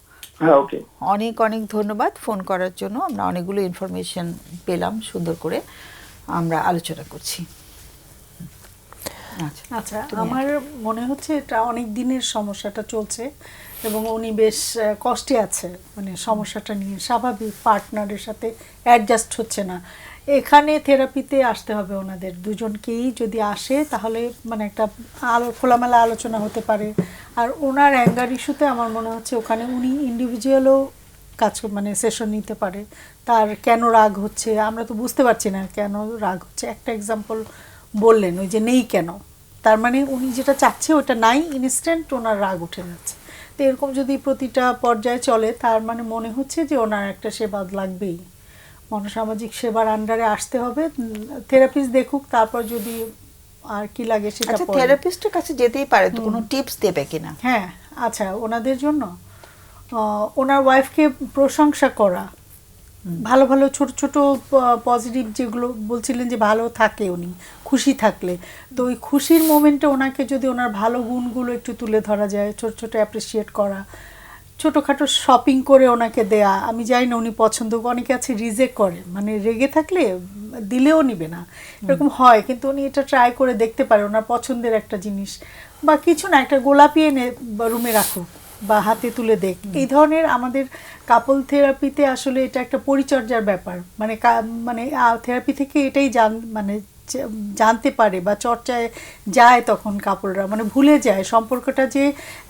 হ্যাঁ, ওকে। অনেক অনেক ধন্যবাদ ফোন করার জন্য। আমরা অনেকগুলো ইনফরমেশন পেলাম, সুন্দর করে আমরা আলোচনা করছি। আচ্ছা, আচ্ছা, আমার মনে হচ্ছে এটা অনেক দিনের সমস্যাটা চলছে এবং উনি বেশ কষ্টে আছে, মানে সমস্যাটা নিয়ে। স্বাভাবিক পার্টনারের সাথে অ্যাডজাস্ট হচ্ছে না। এখানে থেরাপিতে আসতে হবে ওনাদের দুজনকেই, যদি আসে তাহলে মানে একটা খোলামেলা আলোচনা হতে পারে। আর ওনার অ্যাঙ্গার ইস্যুতে আমার মনে হচ্ছে ওখানে উনি ইন্ডিভিজুয়ালও মানে সেশন নিতে পারে। তার কেন রাগ হচ্ছে আমরা তো বুঝতে পারছি না, কেন রাগ হচ্ছে। একটা এক্সাম্পল বললেন ওই যে নেই কেন, তার মানে উনি যেটা চাচ্ছে ওটা নাই, ইনস্ট্যান্ট ওনার রাগ উঠে যাচ্ছে। তো এরকম যদি প্রতিটা পর্যায়ে চলে, তার মানে মনে হচ্ছে যে ওনার একটা সেবা লাগবেই, মনোসামাজিক সেবার আন্ডারে আসতে হবে। থেরাপিস্ট দেখুক, তারপর যদি আর কি লাগে সেটা আচ্ছা, পরে। থেরাপিস্টের কাছে যেতেই পারে তো, কোনো টিপস দেবে কিনা? হ্যাঁ, আচ্ছা, ওনাদের জন্য ওনার ওয়াইফকে প্রশংসা করা, ভালো ভালো ছোট ছোট পজিটিভ যেগুলো বলছিলেন যে ভালো থাকে উনি খুশি থাকলে, তো ওই খুশির মোমেন্টে ওনাকে যদি ওনার ভালো গুণগুলো একটু তুলে ধরা যায়, ছোট ছোট অ্যাপ্রিসিয়েট করা, ছোটোখাটো শপিং করে ওনাকে দেয়া। আমি জানি না উনি পছন্দ, অনেকে আছে রিজেক্ট করে, মানে রেগে থাকলে দিলেও নিবে না, এরকম হয়, কিন্তু উনি এটা ট্রাই করে দেখতে পারে, ওনার পছন্দের একটা জিনিস বা কিছু না, একটা গোলাপি এনে রুমে রাখুক বা হাতে তুলে দেখ। এই ধরনের আমাদের কাপল থেরাপিতে আসলে এটা একটা পরিচর্যার ব্যাপার, মানে মানে থেরাপি থেকে এটাই জানতে পারে বা চর্চায় যায়, তখন কাপলরা মানে ভুলে যায় সম্পর্কটা যে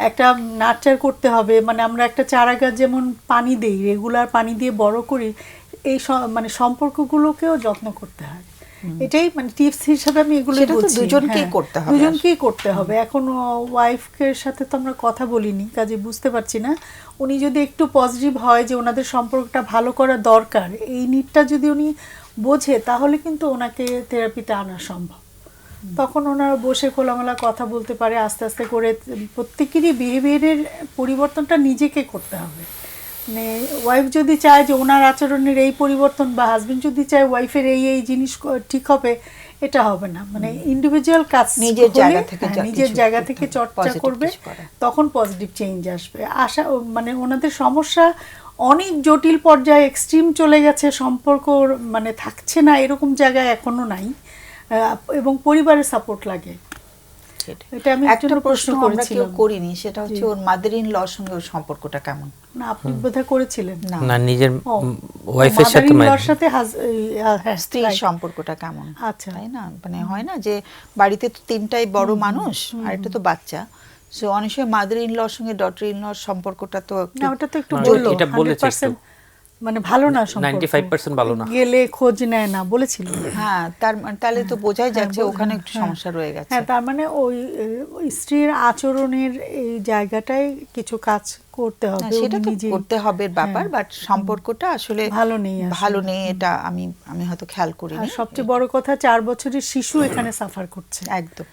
একটা নার্চার করতে হবে। মানে আমরা একটা চারা গাছ যেমন পানি দেই, রেগুলার পানি দিয়ে বড় করি, এই মানে সম্পর্কগুলোকেও যত্ন করতে হয়। এটাই মানে টিপস হিসেবে আমি এগুলো সেটা তো বলছি। দুজনকেই হ্যাঁ, করতে হবে দুজনকেই করতে হবে। এখন ওয়াইফের সাথে তো আমরা কথা বলিনি, কাজে বুঝতে পারছি না। উনি যদি একটু পজিটিভ হয় যে ওনাদের সম্পর্কটা ভালো করা দরকার, এই নিডটা যদি উনি বোঝে, তাহলে কিন্তু ওনাকে থেরাপিতে আনা সম্ভব। তখন ওনারা বসে খোলামেলা কথা বলতে পারে, আস্তে আস্তে করে। প্রত্যেকেরই বিহেভিয়ারের পরিবর্তনটা নিজেকে করতে হবে। মানে ওয়াইফ যদি চায় যে ওনার আচরণের এই পরিবর্তন, বা হাজবেন্ড যদি চায় ওয়াইফের এই জিনিস ঠিক হবে, এটা হবে না। মানে ইন্ডিভিজুয়াল কাজ নিজের জায়গা থেকে নিজের জায়গা থেকে চর্চা positive করবে, কিছু করা। তখন পজিটিভ চেঞ্জ আসবে। মানে ওনাদের সমস্যা অনেক জটিল পর্যায়ে, এক্সট্রিম চলে গেছে, সম্পর্ক মানে থাকছে না, এরকম জায়গায় এখনো নাই। এবং পরিবারের সাপোর্ট লাগে, সেটাই। এটা আমি একটা একজনের প্রশ্ন প্রশ্ন আমরা কেউ করেছিলাম। করিনি, সেটা হচ্ছে ওর মাদার ইন লর সঙ্গে ওর সম্পর্কটা কেমন? না, আপনি বোধহয় করেছিলেন। না, না নিজের ও, ওয়াইফের সাথে mother-in-law-র সাথে হ্যাঁ, স্ত্রীর right. সম্পর্কটা কেমন, আচ্ছা। তাই না? মানে হয় না যে বাড়িতে তো তিনটাই বড় মানুষ আর একটা তো বাচ্চা, সো অনেক সময় মাদার ইন লর সঙ্গে ডটার ইন লর সম্পর্কটা তো না, ওটা তো একটু না, বললো এটা বলেছে 100% মানে ভালো না সম্পর্ক, 95% ভালো না। গেলে খোঁজ নেয় না বলেছিল। হ্যাঁ, তাহলে তো বোঝাই যাচ্ছে হ্যাঁ, ওখানে একটু হ্যাঁ। সমস্যা রয়ে গেছে। হ্যাঁ, তার মানে ওই স্ত্রীর আচরণের এই জায়গাটায় কিছু কাজ করতে না, হবে, সেটা উনি তো নিজে করতে হবে ব্যাপার, হ্যাঁ। বাট সম্পর্কটা আসলে ভালো নেই আসলে। ভালো নেই, এটা আমি হয়তো খেয়াল করিনি। আর সবচেয়ে বড় কথা 4 বছরের শিশু এখানে সাফার করছে। একদম।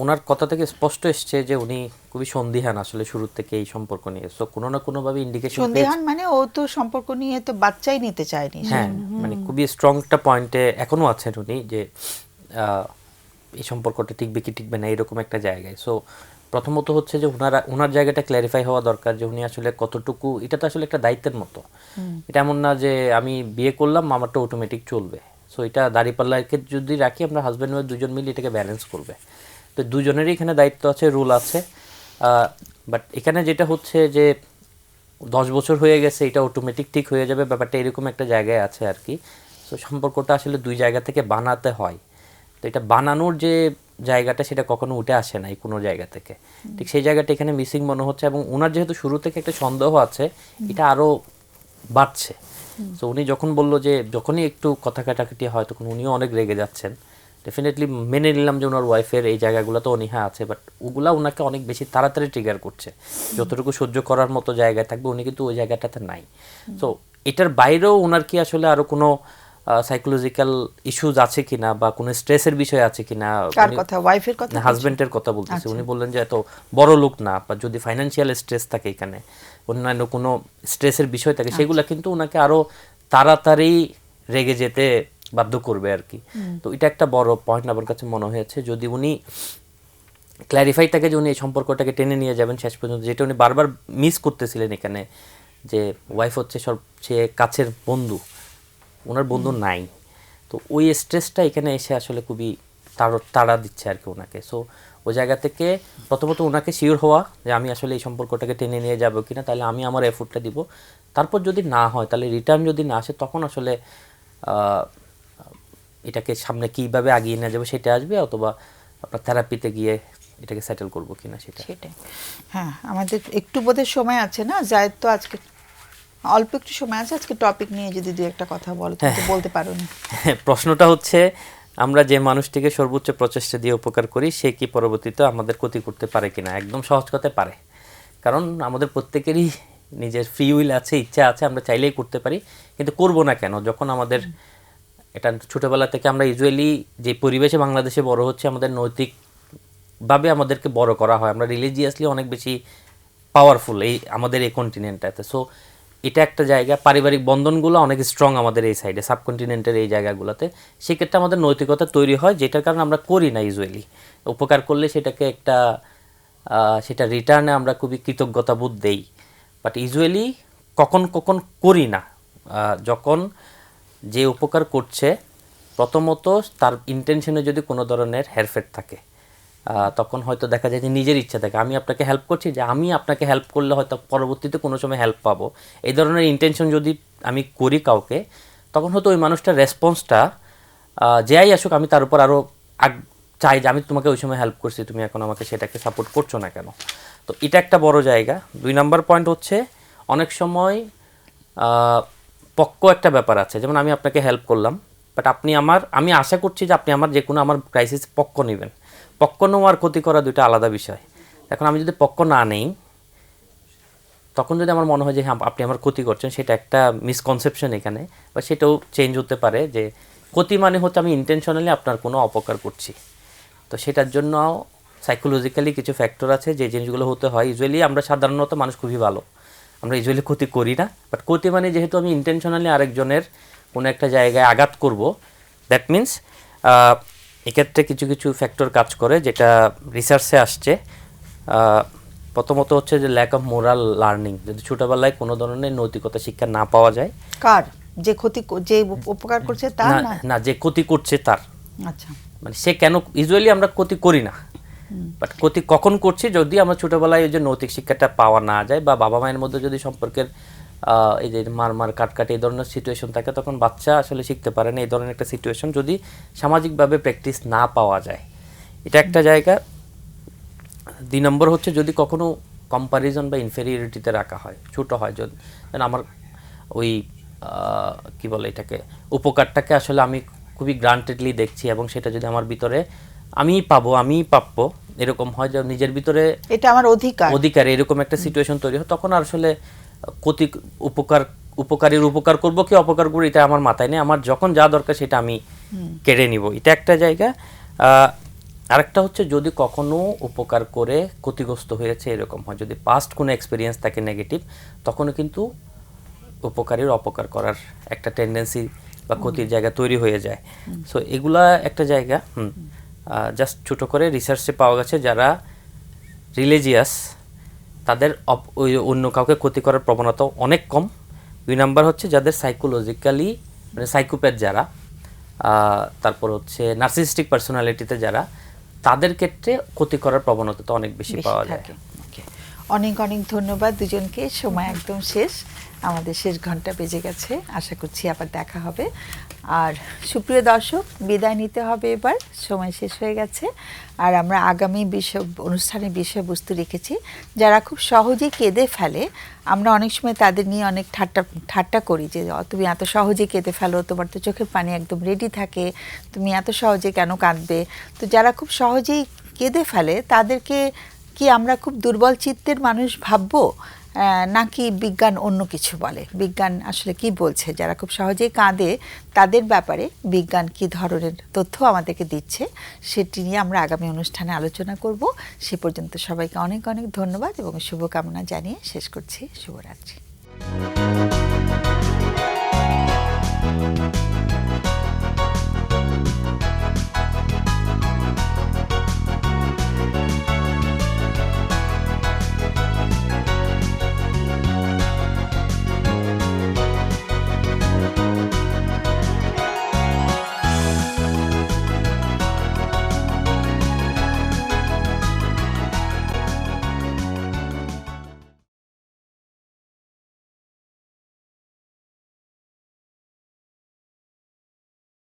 ওনার কথা থেকে স্পষ্ট এসছে যে উনি খুবই সন্দিহান আসলে শুরু থেকে এই সম্পর্ক নিয়ে, সো কোনো না কোনো ভাবে ইন্ডিকেশন সন্দেহান মানে ও তো সম্পর্ক নিয়ে তো বাচ্চাই নিতে চায়নি। হ্যাঁ, মানে খুবই স্ট্রং একটা পয়েন্টে এখনো আছেন উনি, যে এই সম্পর্কটা টিকবে কি টিকবে না এরকম একটা জায়গায়। সো প্রথমত হচ্ছে যে ওনার জায়গাটা ক্ল্যারিফাই হওয়া দরকার যে উনি আসলে কতটুকু, এটা তো আসলে একটা দায়িত্বের মতো। এটা এমন না যে আমি বিয়ে করলাম আমারটা অটোমেটিক চলবে। সো এটা দাঁড়িপাল্লাকে যদি রাখি, আমরা হাজব্যান্ড ওয়াইফ দুজন মিলে এটাকে ব্যালেন্স করবে। তো দুজনেরই এখানে দায়িত্ব আছে, রুল আছে। বাট এখানে যেটা হচ্ছে যে 10 বছর হয়ে গেছে, এটা অটোমেটিক ঠিক হয়ে যাবে ব্যাপারটা এরকম একটা জায়গায় আছে আর কি। সো সম্পর্কটা আসলে দুই জায়গা থেকে বানাতে হয়। তো এটা বানানোর যে জায়গাটা সেটা কখনো উঠে আসে না এই কোনো জায়গা থেকে, ঠিক সেই জায়গাটা এখানে মিসিং মনে হচ্ছে। এবং ওনার যেহেতু শুরু থেকে একটা সন্দেহ আছে, এটা আরও বাড়ছে। সো উনি যখন বললো যে যখনই একটু কথা কাটাকাটি হয় তখন উনিও অনেক রেগে যাচ্ছেন। ডেফিনেটলি মেনে নিলাম যে ওনার ওয়াইফের এই জায়গাগুলো তো অনীহা আছে, বাট ওগুলা ওনাকে অনেক বেশি তাড়াতাড়ি ট্রিগার করছে। যতটুকু সহ্য করার মতো জায়গায় থাকবে উনি কিন্তু ওই জায়গাটাতে নাই। সো এটার বাইরেও ওনার কি আসলে আরও কোনো সাইকোলজিক্যাল ইস্যুজ আছে কিনা বা কোনো স্ট্রেসের বিষয় আছে কিনা, কার কথা? ওয়াইফের কথা? হাজবেন্ডের কথা বলতেছে। উনি বললেন যে এত বড় লোক না, বা যদি ফাইন্যান্সিয়াল স্ট্রেস থাকে এখানে, অন্যান্য কোনো স্ট্রেসের বিষয় থাকে, সেগুলো কিন্তু ওনাকে আরো তাড়াতাড়ি রেগে যেতে বাধ্য করবে আর কি। তো এটা একটা বড় পয়েন্ট আমার কাছে মনে হয়েছে। যদি উনি ক্ল্যারিফাই থাকে যে উনি এই সম্পর্কটাকে টেনে নিয়ে যাবেন শেষ পর্যন্ত, যেটা উনি বারবার মিস করতেছিলেন এখানে, যে ওয়াইফ হচ্ছে সবচেয়ে কাছের বন্ধু, ওনার বন্ধু নাই। তো ওই স্ট্রেসটা এখানে এসে আসলে খুবই তাড়া দিচ্ছে আর কি ওনাকে। সো ওই জায়গা থেকে প্রথমত ওনাকে শিওর হওয়া যে আমি আসলে এই সম্পর্কটাকে টেনে নিয়ে যাবো কিনা, তাহলে আমি আমার এফোর্টটা দিব। তারপর যদি না হয়, তাহলে রিটার্ন যদি না আসে, তখন আসলে এটাকে সামনে কীভাবে আগিয়ে নিয়ে যাবে সেটা আসবে, অথবা আপনার থেরাপিতে গিয়ে এটাকে সেটেল করবো কিনা সেটাই। হ্যাঁ, আমাদের একটু বোধহয় সময় আছে না? জায়েদ তো আজকে অল্প একটু সময় আছে, আজকে টপিক নিয়ে যদি দুই একটা কথা বলো, তুমি তো বলতে পারো না। প্রশ্নটা হচ্ছে, আমরা যে মানুষটিকে সর্বোচ্চ প্রচেষ্টা দিয়ে উপকার করি, সে কি পরবর্তীতে আমাদের ক্ষতি করতে পারে কিনা? একদম সহজ কথায় পারে, কারণ আমাদের প্রত্যেকেরই নিজের ফ্রি উইল আছে, ইচ্ছা আছে, আমরা চাইলেই করতে পারি। কিন্তু করব না কেন? যখন আমাদের এটা ছোটোবেলা থেকে আমরা ইউজুয়ালি যে পরিবেশে বাংলাদেশে বড় হচ্ছে, আমাদের নৈতিকভাবে আমাদেরকে বড় করা হয়, আমরা রিলিজিয়াসলি অনেক বেশি পাওয়ারফুল এই আমাদের এই কন্টিনেন্টটাতে। সো এটা একটা জায়গা, পারিবারিক বন্ধনগুলো অনেক স্ট্রং আমাদের এই সাইডে, সাবকন্টিনেন্টের এই জায়গাগুলোতে। সেক্ষেত্রে আমাদের নৈতিকতা তৈরি হয়, যেটার কারণে আমরা করি না ইউজুয়ালি। উপকার করলে সেটাকে একটা সেটা রিটার্নে আমরা খুবই কৃতজ্ঞতা বোধ দেই, বাট ইউজুয়ালি কখন কখন করি না। যখন যে উপকার করছে, প্রথমত তার ইন্টেনশনে যদি কোনো ধরনের হেরফের থাকে, তখন হয়তো দেখা যায় যে নিজের ইচ্ছা থাকে, আমি আপনাকে হেল্প করছি, যে আমি আপনাকে হেল্প করলে হয়তো পরবর্তীতে কোনো সময় হেল্প পাবো, এই ধরনের ইন্টেনশন যদি আমি করি কাউকে, তখন হয়তো ওই মানুষটার রেসপন্সটা যেই আসুক, আমি তার উপর আরও চাই যে আমি তোমাকে ওই সময় হেল্প করছি, তুমি এখন আমাকে সেটাকে সাপোর্ট করছো না কেন? তো এটা একটা বড় জায়গা। 2 নম্বর পয়েন্ট হচ্ছে, অনেক সময় পক্ষ একটা ব্যাপার আছে, যেমন আমি আপনাকে হেল্প করলাম, বাট আমি আশা করছি যে আপনি আমার যে কোনো আমার ক্রাইসিস পক্ষ নেবেন। পক্ষ নেওয়ার ক্ষতি করা দুটো আলাদা বিষয়। এখন আমি যদি পক্ষ না নেই, তখন যদি আমার মনে হয় যে হ্যাঁ আপনি আমার ক্ষতি করছেন, সেটা একটা মিসকনসেপশন এখানে, বা সেটাও চেঞ্জ হতে পারে, যে ক্ষতি মানে হচ্ছে আমি ইন্টেনশনালি আপনার কোনো অপকার করছি। তো সেটার জন্য সাইকোলজিক্যালি কিছু ফ্যাক্টর আছে যে জিনিসগুলো হতে হয়। ইউজুয়ালি আমরা সাধারণত মানুষ খুবই ভালো, আমরা ইউজুয়ালি ক্ষতি করি না, বাট ক্ষতি মানে যেহেতু আমি ইন্টেনশনালি আরেকজনের কোনো একটা জায়গায় আঘাত করব, দ্যাট মিনস এক্ষেত্রে কিছু কিছু ফ্যাক্টর কাজ করে, যেটা রিসার্চে আসছে। প্রথমত হচ্ছে যে ল্যাক অফ মোরাল লার্নিং, যদি ছোটোবেলায় কোনো ধরনের নৈতিকতা শিক্ষা না পাওয়া যায়। কার? যে উপকার করছে তার? না, যে ক্ষতি করছে তার, আচ্ছা, মানে সে কেন, ইউজুয়ালি আমরা ক্ষতি করি না, বাট ক্ষতি কখন করছি যদি আমরা ছোটবেলায় ওই যে নৈতিক শিক্ষাটা পাওয়া না যায়, বা বাবা মায়ের মধ্যে যদি সম্পর্কের এই যে মার কাটকাট এই ধরনের সিচুয়েশন থাকে, তখন বাচ্চা আসলে শিখতে পারে না। এই ধরনের একটা সিচুয়েশন যদি সামাজিকভাবে প্র্যাকটিস না পাওয়া যায়, এটা একটা জায়গা। 2 নম্বর হচ্ছে যদি কখনো কম্প্যারিজন বা ইনফেরিয়রিটিতে রাখা হয়, ছোট হয়, যদি আমার ওই কি বলে এটাকে, উপকারটাকে আসলে আমি খুবই গ্রান্টেডলি দেখছি, এবং সেটা যদি আমার ভিতরে আমিই প্রাপ্য এরকম হয়, যে নিজের ভিতরে এটা আমার অধিকার এরকম একটা সিচুয়েশন তৈরি হয়, তখন আর আসলে উপকারীর উপকার করব কি অপকার করবো এটা আমার মাথায় নেই। আমার যখন যা দরকার সেটা আমি কেড়ে নিব, এটা একটা জায়গা। আরেকটা হচ্ছে যদি কখনো উপকার করে ক্ষতিগ্রস্ত হয়েছে এরকম হয়, যদি পাস্ট কোনো এক্সপিরিয়েন্স থাকে নেগেটিভ, তখনও কিন্তু উপকারীর অপকার করার একটা টেন্ডেন্সি বা ক্ষতির জায়গা তৈরি হয়ে যায়। সো এগুলা একটা জায়গা। জাস্ট ছোট করে রিসার্চে পাওয়া গেছে যারা রিলিজিয়াস তাদের ওই অন্য কাউকে ক্ষতি করার প্রবণতা অনেক কম। 2 নাম্বার হচ্ছে যাদের সাইকোলজিক্যালি মানে সাইকোপ্যাথ যারা, তারপর হচ্ছে নার্সিসিস্টিক পার্সোনালিটিতে যারা, তাদের ক্ষেত্রে ক্ষতি করার প্রবণতা অনেক বেশি পাওয়া যায়। অনেক অনেক ধন্যবাদ দুজনকে। সময় একদম শেষ, আমাদের শেষ ঘন্টা বেজে গেছে। আশা করছি আবার দেখা হবে। আর সুপ্রিয় দর্শক, বিদায় নিতে হবে এবার, সময় শেষ হয়ে গেছে। আর আমরা আগামী অনুষ্ঠানের বিষয়বস্তু রেখেছি যারা খুব সহজেই কেঁদে ফেলে। আমরা অনেক সময় তাদের নিয়ে অনেক ঠাট্টা করি যে তুমি এত সহজে কেঁদে ফেলো, তোমার তো চোখের পানি একদম রেডি থাকে, তুমি এত সহজে কেন কাঁদবে। তো যারা খুব সহজেই কেঁদে ফেলে তাদেরকে কি আমরা খুব দুর্বল চিত্তের মানুষ ভাববো, নাকি বিজ্ঞান অন্য কিছু বলে? বিজ্ঞান আসলে কি বলছে? যারা খুব সহজেই কাঁদে তাদের ব্যাপারে বিজ্ঞান কি ধরনের তথ্য আমাদেরকে দিচ্ছে, সেটি নিয়ে আমরা আগামী অনুষ্ঠানে আলোচনা করব। সে পর্যন্ত সবাইকে অনেক অনেক ধন্যবাদ এবং শুভকামনা জানিয়ে শেষ করছি। শুভরাত্রি।